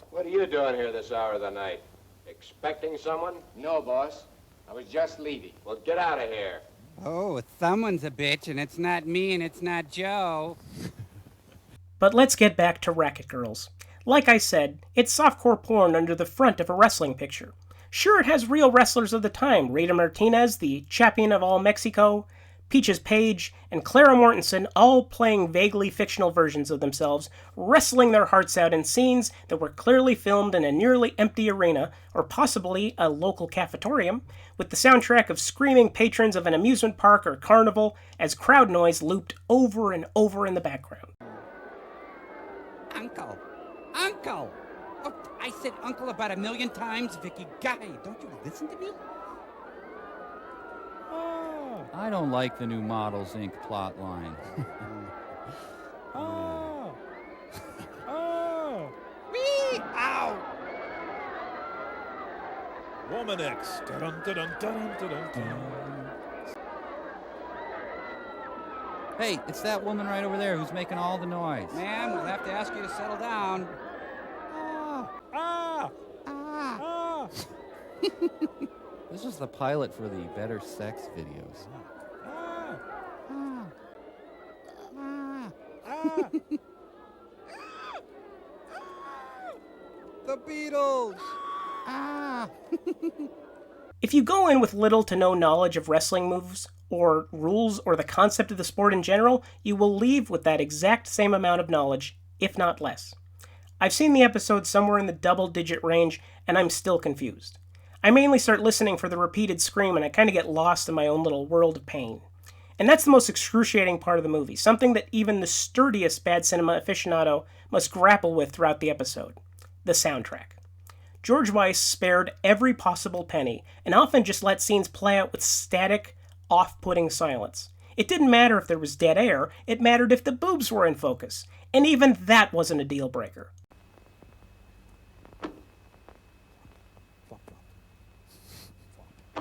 What are you doing here this hour of the night? Expecting someone? No, boss. I was just leaving. Well, get out of here. Oh, someone's a bitch, and it's not me, and it's not Joe. But let's get back to Racket Girls. Like I said, it's softcore porn under the front of a wrestling picture. Sure, it has real wrestlers of the time, Rita Martinez, the champion of all Mexico, Peaches Page, and Clara Mortensen all playing vaguely fictional versions of themselves, wrestling their hearts out in scenes that were clearly filmed in a nearly empty arena, or possibly a local cafetorium, with the soundtrack of screaming patrons of an amusement park or carnival as crowd noise looped over and over in the background. Uncle! Uncle! Oh, I said uncle about 1,000,000 times, Vicky. Guy, don't you listen to me? I don't like the new Models Inc. plot line. Oh! Oh! Wee! Ow! Woman X. Dun, dun, dun, dun, dun, dun, dun. Hey, it's that woman right over there who's making all the noise. Ma'am, we'll have to ask you to settle down. Ah! Ah! This is the pilot for the Better Sex videos. Ah! Ah. Ah! The Beatles! Ah! If you go in with little to no knowledge of wrestling moves, or rules, or the concept of the sport in general, you will leave with that exact same amount of knowledge, if not less. I've seen the episode somewhere in the double-digit range, and I'm still confused. I mainly start listening for the repeated scream, and I kind of get lost in my own little world of pain. And that's the most excruciating part of the movie, something that even the sturdiest bad cinema aficionado must grapple with throughout the episode: the soundtrack. George Weiss spared every possible penny, and often just let scenes play out with static, off-putting silence. It didn't matter if there was dead air, it mattered if the boobs were in focus, and even that wasn't a deal-breaker.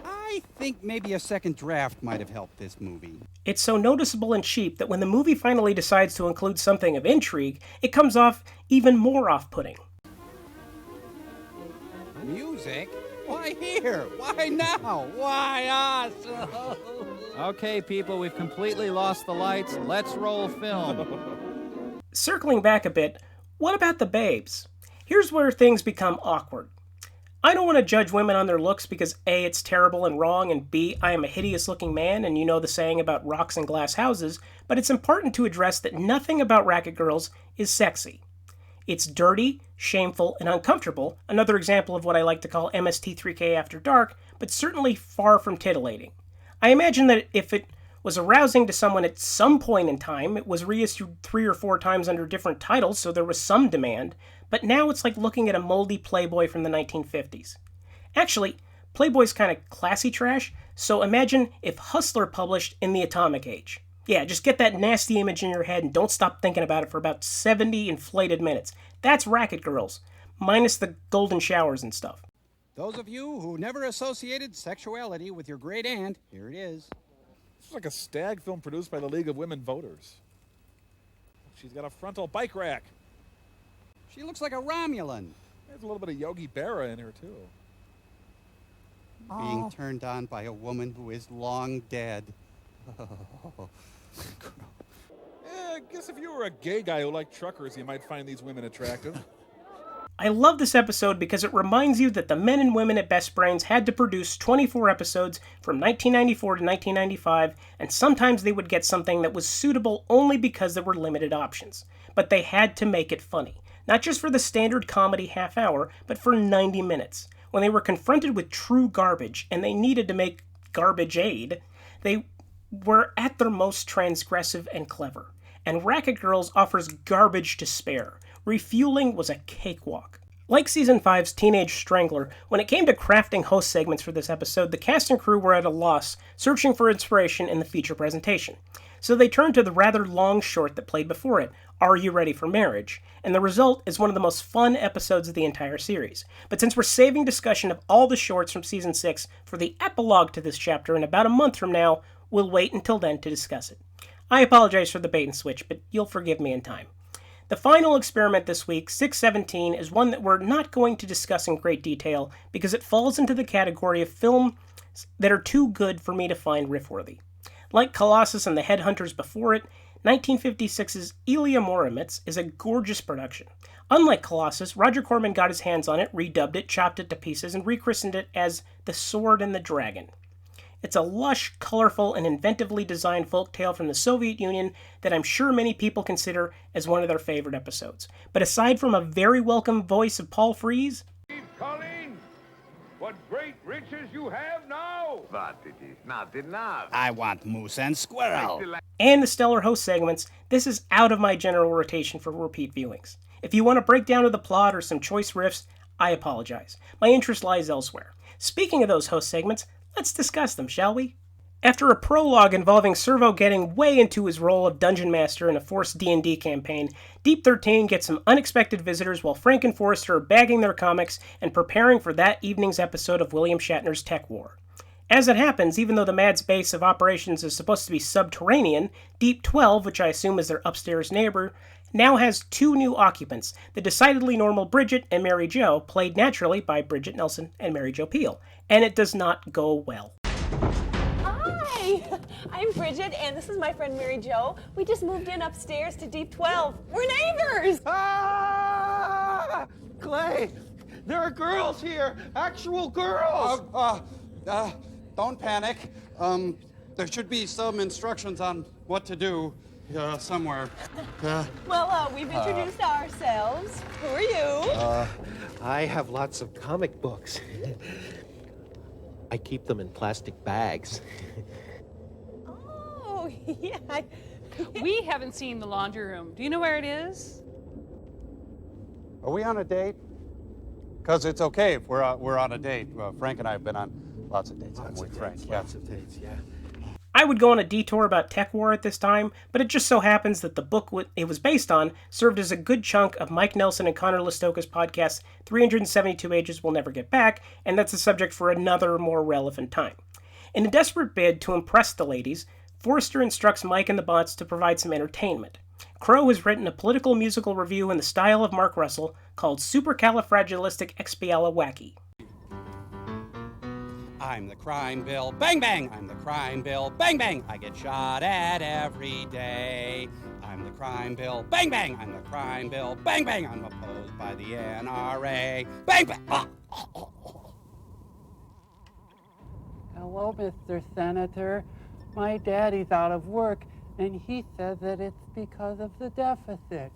I think maybe a second draft might have helped this movie. It's so noticeable and cheap that when the movie finally decides to include something of intrigue, it comes off even more off-putting. Music? Why here? Why now? Why us? Okay, people, we've completely lost the lights. Let's roll film. Circling back a bit, what about the babes? Here's where things become awkward. I don't want to judge women on their looks because A, it's terrible and wrong, and B, I am a hideous-looking man, and you know the saying about rocks and glass houses, but it's important to address that nothing about Racket Girls is sexy. It's dirty, shameful, and uncomfortable, another example of what I like to call MST3K After Dark, but certainly far from titillating. I imagine that if it was arousing to someone at some point in time, it was reissued 3 or 4 times under different titles, so there was some demand, but now it's like looking at a moldy Playboy from the 1950s. Actually, Playboy's kind of classy trash, so imagine if Hustler published in the Atomic Age. Yeah, just get that nasty image in your head and don't stop thinking about it for about 70 inflated minutes. That's Racket Girls, minus the golden showers and stuff. Those of you who never associated sexuality with your great aunt, here it is. This is like a stag film produced by the League of Women Voters. She's got a frontal bike rack. She looks like a Romulan. There's a little bit of Yogi Berra in her, too. Being turned on by a woman who is long dead. I guess if you were a gay guy who liked truckers, you might find these women attractive. I love this episode because it reminds you that the men and women at Best Brains had to produce 24 episodes from 1994 to 1995, and sometimes they would get something that was suitable only because there were limited options. But they had to make it funny. Not just for the standard comedy half hour, but for 90 minutes. When they were confronted with true garbage, and they needed to make garbage aid, they were at their most transgressive and clever. And Racket Girls offers garbage to spare. Refueling was a cakewalk. Like Season 5's Teenage Strangler, when it came to crafting host segments for this episode, the cast and crew were at a loss, searching for inspiration in the feature presentation. So they turned to the rather long short that played before it, Are You Ready for Marriage? And the result is one of the most fun episodes of the entire series. But since we're saving discussion of all the shorts from Season 6 for the epilogue to this chapter in about a month from now, we'll wait until then to discuss it. I apologize for the bait and switch, but you'll forgive me in time. The final experiment this week, 617, is one that we're not going to discuss in great detail because it falls into the category of films that are too good for me to find riff-worthy. Like Colossus and the Headhunters before it, 1956's Elia Moromitz is a gorgeous production. Unlike Colossus, Roger Corman got his hands on it, redubbed it, chopped it to pieces, and rechristened it as The Sword and the Dragon. It's a lush, colorful, and inventively designed folktale from the Soviet Union that I'm sure many people consider as one of their favorite episodes. But aside from a very welcome voice of Paul Frees, Colleen, what great riches you have now! But it is not enough. I want moose and squirrel. and the stellar host segments, this is out of my general rotation for repeat viewings. If you want a breakdown of the plot or some choice riffs, I apologize. My interest lies elsewhere. Speaking of those host segments, let's discuss them, shall we? After a prologue involving Servo getting way into his role of Dungeon Master in a forced D&D campaign, Deep 13 gets some unexpected visitors while Frank and Forrester are bagging their comics and preparing for that evening's episode of William Shatner's Tech War. As it happens, even though the Mad's base of operations is supposed to be subterranean, Deep 12, which I assume is their upstairs neighbor, now has two new occupants, the decidedly normal Bridget and Mary Jo, played naturally by Bridget Nelson and Mary Jo Peele, and it does not go well. Hi, I'm Bridget, and this is my friend Mary Jo. We just moved in upstairs to Deep 12. We're neighbors! Ah! Clay, there are girls here, actual girls! Don't panic. There should be some instructions on what to do somewhere. We've introduced ourselves. Who are you? I have lots of comic books. I keep them in plastic bags. Oh, yeah. We haven't seen the laundry room. Do you know where it is? Are we on a date? Because it's okay if we're on a date. Frank and I have been on lots of dates. Lots of dates, yeah. I would go on a detour about Tech War at this time, but it just so happens that the book it was based on served as a good chunk of Mike Nelson and Connor Listoka's podcast 372 Ages We'll Never Get Back, and that's a subject for another more relevant time. In a desperate bid to impress the ladies, Forrester instructs Mike and the bots to provide some entertainment. Crow has written a political musical review in the style of Mark Russell called Supercalifragilisticexpialidocious. I'm the crime bill, bang bang! I'm the crime bill, bang bang! I get shot at every day. I'm the crime bill, bang bang! I'm the crime bill, bang bang! I'm opposed by the NRA, bang bang! Hello, Mr. Senator. My daddy's out of work, and he says that it's because of the deficit.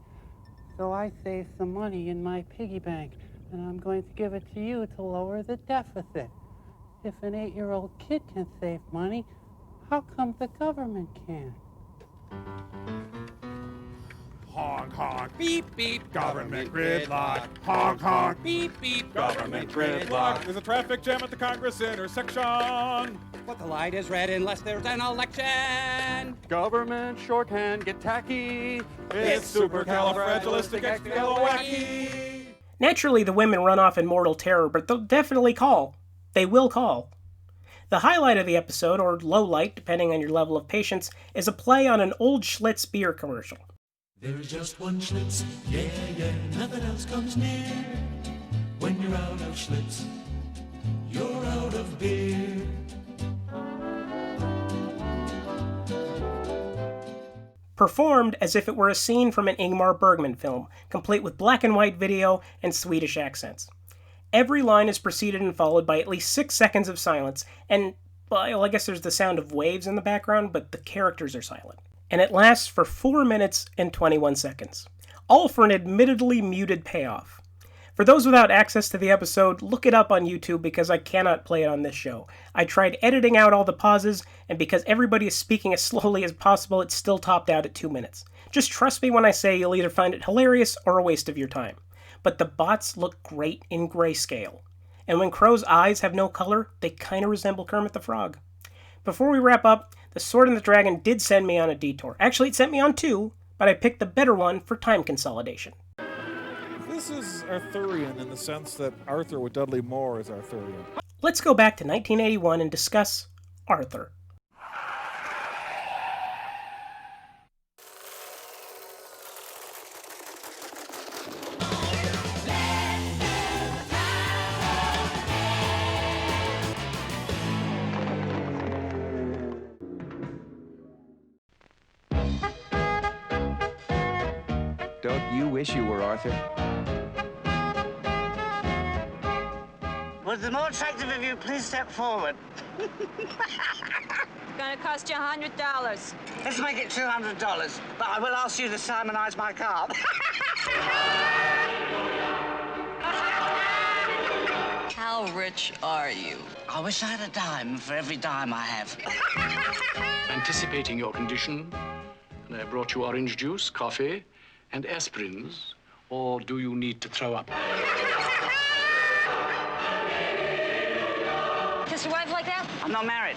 So I saved some money in my piggy bank, and I'm going to give it to you to lower the deficit. If an 8-year-old kid can save money, how come the government can't? Honk, honk, beep, beep, government gridlock. Honk, honk, beep, beep, government gridlock. There's a traffic jam at the Congress intersection. But the light is red unless there's an election. Government shorthand, get tacky. It's supercalifragilisticexpialidocious. Naturally, the women run off in mortal terror, but they'll definitely call. They will call. The highlight of the episode, or low light, depending on your level of patience, is a play on an old Schlitz beer commercial. There's just one Schlitz, yeah, nothing else comes near. When you're out of Schlitz, you're out of beer. Performed as if it were a scene from an Ingmar Bergman film, complete with black and white video and Swedish accents. Every line is preceded and followed by at least 6 seconds of silence, and, well, I guess there's the sound of waves in the background, but the characters are silent. And it lasts for 4 minutes and 21 seconds. All for an admittedly muted payoff. For those without access to the episode, look it up on YouTube because I cannot play it on this show. I tried editing out all the pauses, and because everybody is speaking as slowly as possible, it still topped out at 2 minutes. Just trust me when I say you'll either find it hilarious or a waste of your time. but the bots look great in grayscale. And when Crow's eyes have no color, they kind of resemble Kermit the Frog. Before we wrap up, The Sword and the Dragon did send me on a detour. Actually, it sent me on two, but I picked the better one for time consolidation. This is Arthurian in the sense that Arthur with Dudley Moore is Arthurian. Let's go back to 1981 and discuss Arthur. Don't you wish you were Arthur? Would the more attractive of you please step forward? It's gonna cost you $100. Let's make it $200, but I will ask you to simonize my car. How rich are you? I wish I had a dime for every dime I have. Anticipating your condition, I brought you orange juice, coffee, and aspirins. Or do you need to throw up? Kiss your wife like that? I'm not married.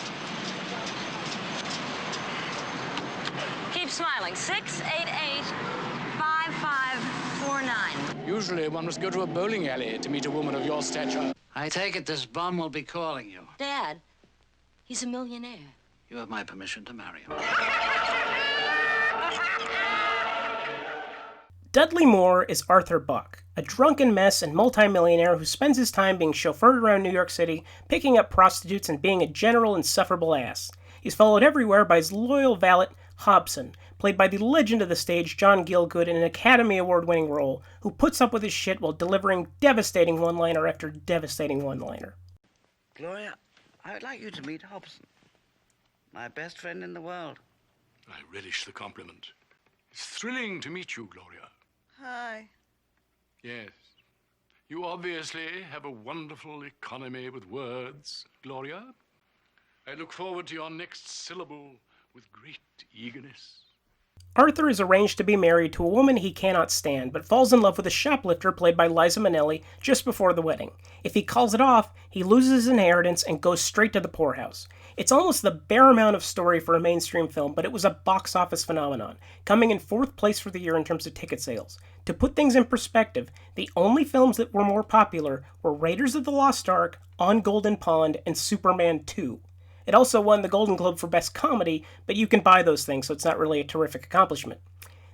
Keep smiling. 688-5549. Usually one must go to a bowling alley to meet a woman of your stature. I take it this bum will be calling you. Dad, he's a millionaire. You have my permission to marry him. Dudley Moore is Arthur Buck, a drunken mess and multimillionaire who spends his time being chauffeured around New York City, picking up prostitutes and being a general insufferable ass. He's followed everywhere by his loyal valet, Hobson, played by the legend of the stage, John Gielgud, in an Academy Award-winning role, who puts up with his shit while delivering devastating one-liner after devastating one-liner. Gloria, I would like you to meet Hobson, my best friend in the world. I relish the compliment. It's thrilling to meet you, Gloria. Hi. Yes. You obviously have a wonderful economy with words, Gloria. I look forward to your next syllable with great eagerness. Arthur is arranged to be married to a woman he cannot stand, but falls in love with a shoplifter played by Liza Minnelli just before the wedding. If he calls it off, he loses his inheritance and goes straight to the poorhouse. It's almost the bare amount of story for a mainstream film, but it was a box office phenomenon, coming in 4th place for the year in terms of ticket sales. To put things in perspective, the only films that were more popular were Raiders of the Lost Ark, On Golden Pond, and Superman 2. It also won the Golden Globe for Best Comedy, but you can buy those things, so it's not really a terrific accomplishment.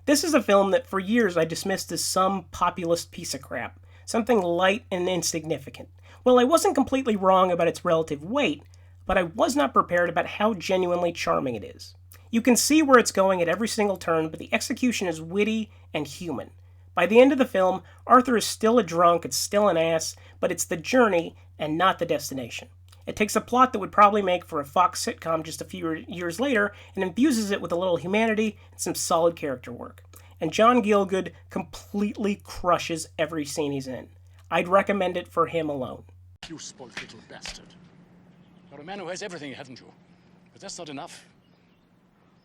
This is a film that for years I dismissed as some populist piece of crap, something light and insignificant. Well, I wasn't completely wrong about its relative weight, but I was not prepared about how genuinely charming it is. You can see where it's going at every single turn, but the execution is witty and human. By the end of the film, Arthur is still a drunk, it's still an ass, but it's the journey and not the destination. It takes a plot that would probably make for a Fox sitcom just a few years later and infuses it with a little humanity and some solid character work. And John Gielgud completely crushes every scene he's in. I'd recommend it for him alone. You spoilt little bastard. You're a man who has everything, haven't you? But that's not enough.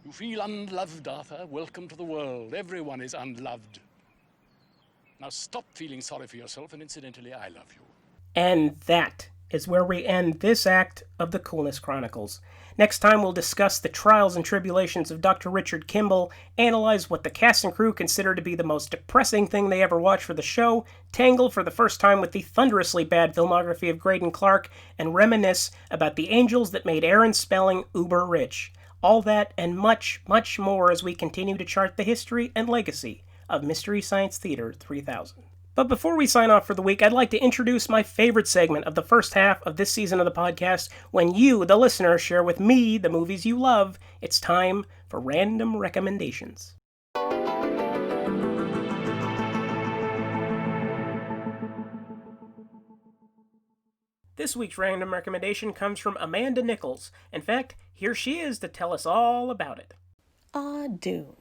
You feel unloved, Arthur. Welcome to the world. Everyone is unloved. Now stop feeling sorry for yourself, and incidentally, I love you. And that is where we end this act of the Coolness Chronicles. Next time we'll discuss the trials and tribulations of Dr. Richard Kimball, analyze what the cast and crew consider to be the most depressing thing they ever watched for the show, tangle for the first time with the thunderously bad filmography of Graydon Clark, and reminisce about the angels that made Aaron Spelling uber rich. All that and much, much more as we continue to chart the history and legacy of Mystery Science Theater 3000. But before we sign off for the week, I'd like to introduce my favorite segment of the first half of this season of the podcast, when you, the listener, share with me the movies you love. It's time for Random Recommendations. This week's random recommendation comes from Amanda Nichols. In fact, here she is to tell us all about it. Dune.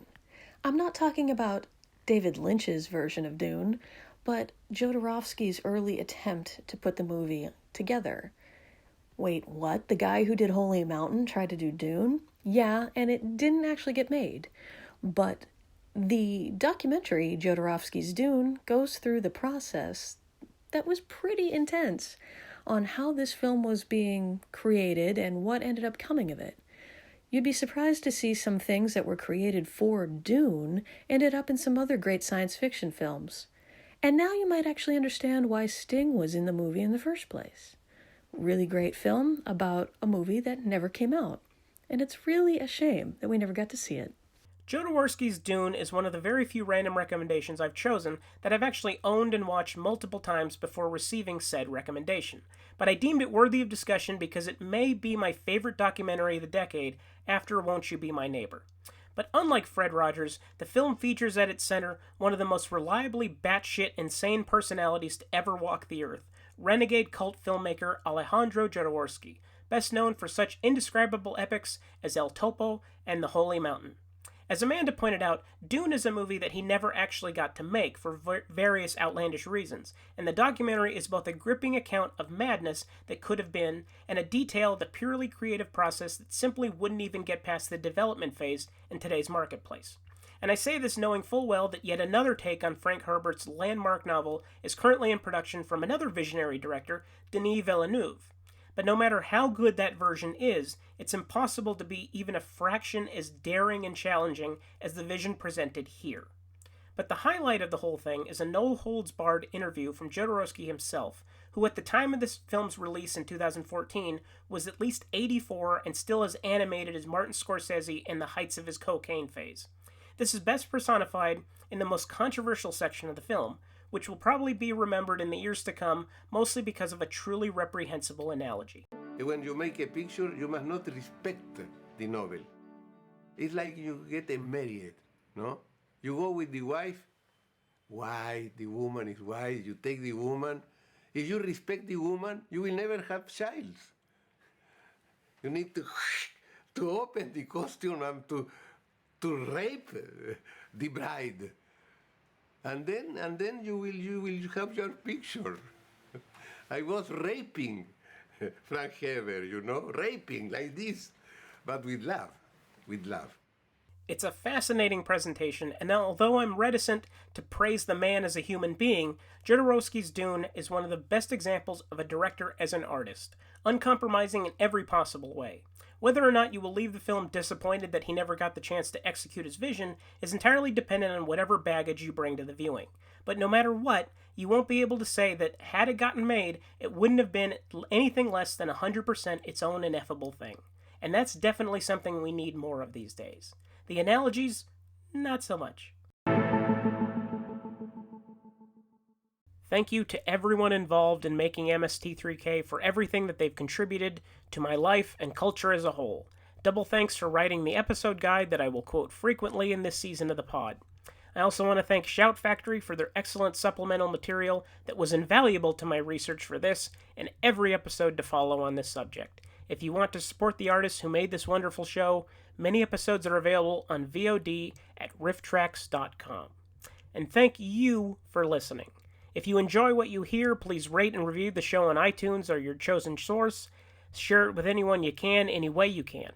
I'm not talking about David Lynch's version of Dune, but Jodorowsky's early attempt to put the movie together. Wait, what? The guy who did Holy Mountain tried to do Dune? Yeah, and it didn't actually get made. But The documentary, Jodorowsky's Dune, goes through the process that was pretty intense on how this film was being created and what ended up coming of it. You'd be surprised to see some things that were created for Dune ended up in some other great science fiction films. And now you might actually understand why Sting was in the movie in the first place. Really great film about a movie that never came out. And it's really a shame that we never got to see it. Jodorowsky's Dune is one of the very few random recommendations I've chosen that I've actually owned and watched multiple times before receiving said recommendation. But I deemed it worthy of discussion because it may be my favorite documentary of the decade after Won't You Be My Neighbor. But unlike Fred Rogers, the film features at its center one of the most reliably batshit insane personalities to ever walk the earth, renegade cult filmmaker Alejandro Jodorowsky, best known for such indescribable epics as El Topo and The Holy Mountain. As Amanda pointed out, Dune is a movie that he never actually got to make for various outlandish reasons, and the documentary is both a gripping account of madness that could have been, and a detail of the purely creative process that simply wouldn't even get past the development phase in today's marketplace. And I say this knowing full well that yet another take on Frank Herbert's landmark novel is currently in production from another visionary director, Denis Villeneuve. But no matter how good that version is, it's impossible to be even a fraction as daring and challenging as the vision presented here. But the highlight of the whole thing is a no-holds-barred interview from Jodorowsky himself, who at the time of this film's release in 2014 was at least 84 and still as animated as Martin Scorsese in the heights of his cocaine phase. This is best personified in the most controversial section of the film, which will probably be remembered in the years to come, mostly because of a truly reprehensible analogy. When you make a picture, you must not respect the novel. It's like you get married, no? You go with the wife, white, the woman is white, you take the woman. If you respect the woman, you will never have child. You need to open the costume and to rape the bride. And then you will have your picture. I was raping Frank Herbert, raping like this, but with love. It's a fascinating presentation, and although I'm reticent to praise the man as a human being, Jodorowsky's Dune is one of the best examples of a director as an artist, uncompromising in every possible way. Whether or not you will leave the film disappointed that he never got the chance to execute his vision is entirely dependent on whatever baggage you bring to the viewing. But no matter what, you won't be able to say that had it gotten made, it wouldn't have been anything less than 100% its own ineffable thing. And that's definitely something we need more of these days. The analogies, not so much. Thank you to everyone involved in making MST3K for everything that they've contributed to my life and culture as a whole. Double thanks for writing the episode guide that I will quote frequently in this season of the pod. I also want to thank Shout Factory for their excellent supplemental material that was invaluable to my research for this and every episode to follow on this subject. If you want to support the artists who made this wonderful show, many episodes are available on VOD at rifftracks.com. And thank you for listening. If you enjoy what you hear, please rate and review the show on iTunes or your chosen source. Share it with anyone you can, any way you can.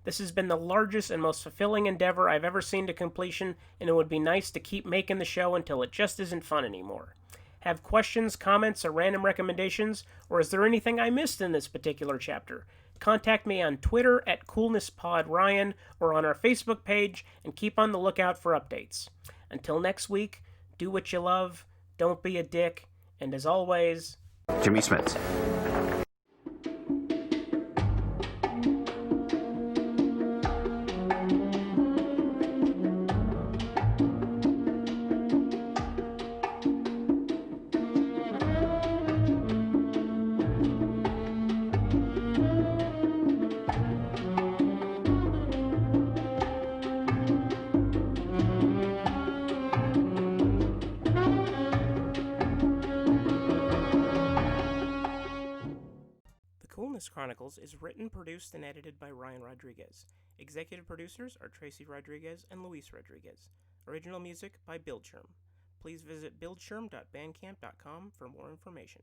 This has been the largest and most fulfilling endeavor I've ever seen to completion, and it would be nice to keep making the show until it just isn't fun anymore. Have questions, comments, or random recommendations, or is there anything I missed in this particular chapter? Contact me on Twitter at CoolnessPodRyan or on our Facebook page, and keep on the lookout for updates. Until next week, do what you love, don't be a dick, and as always, Jimmy Smits. Chronicles is written, produced, and edited by Ryan Rodriguez. Executive producers are Tracy Rodriguez and Luis Rodriguez. Original music by Bildschirm. Please visit bildschirm.bandcamp.com for more information.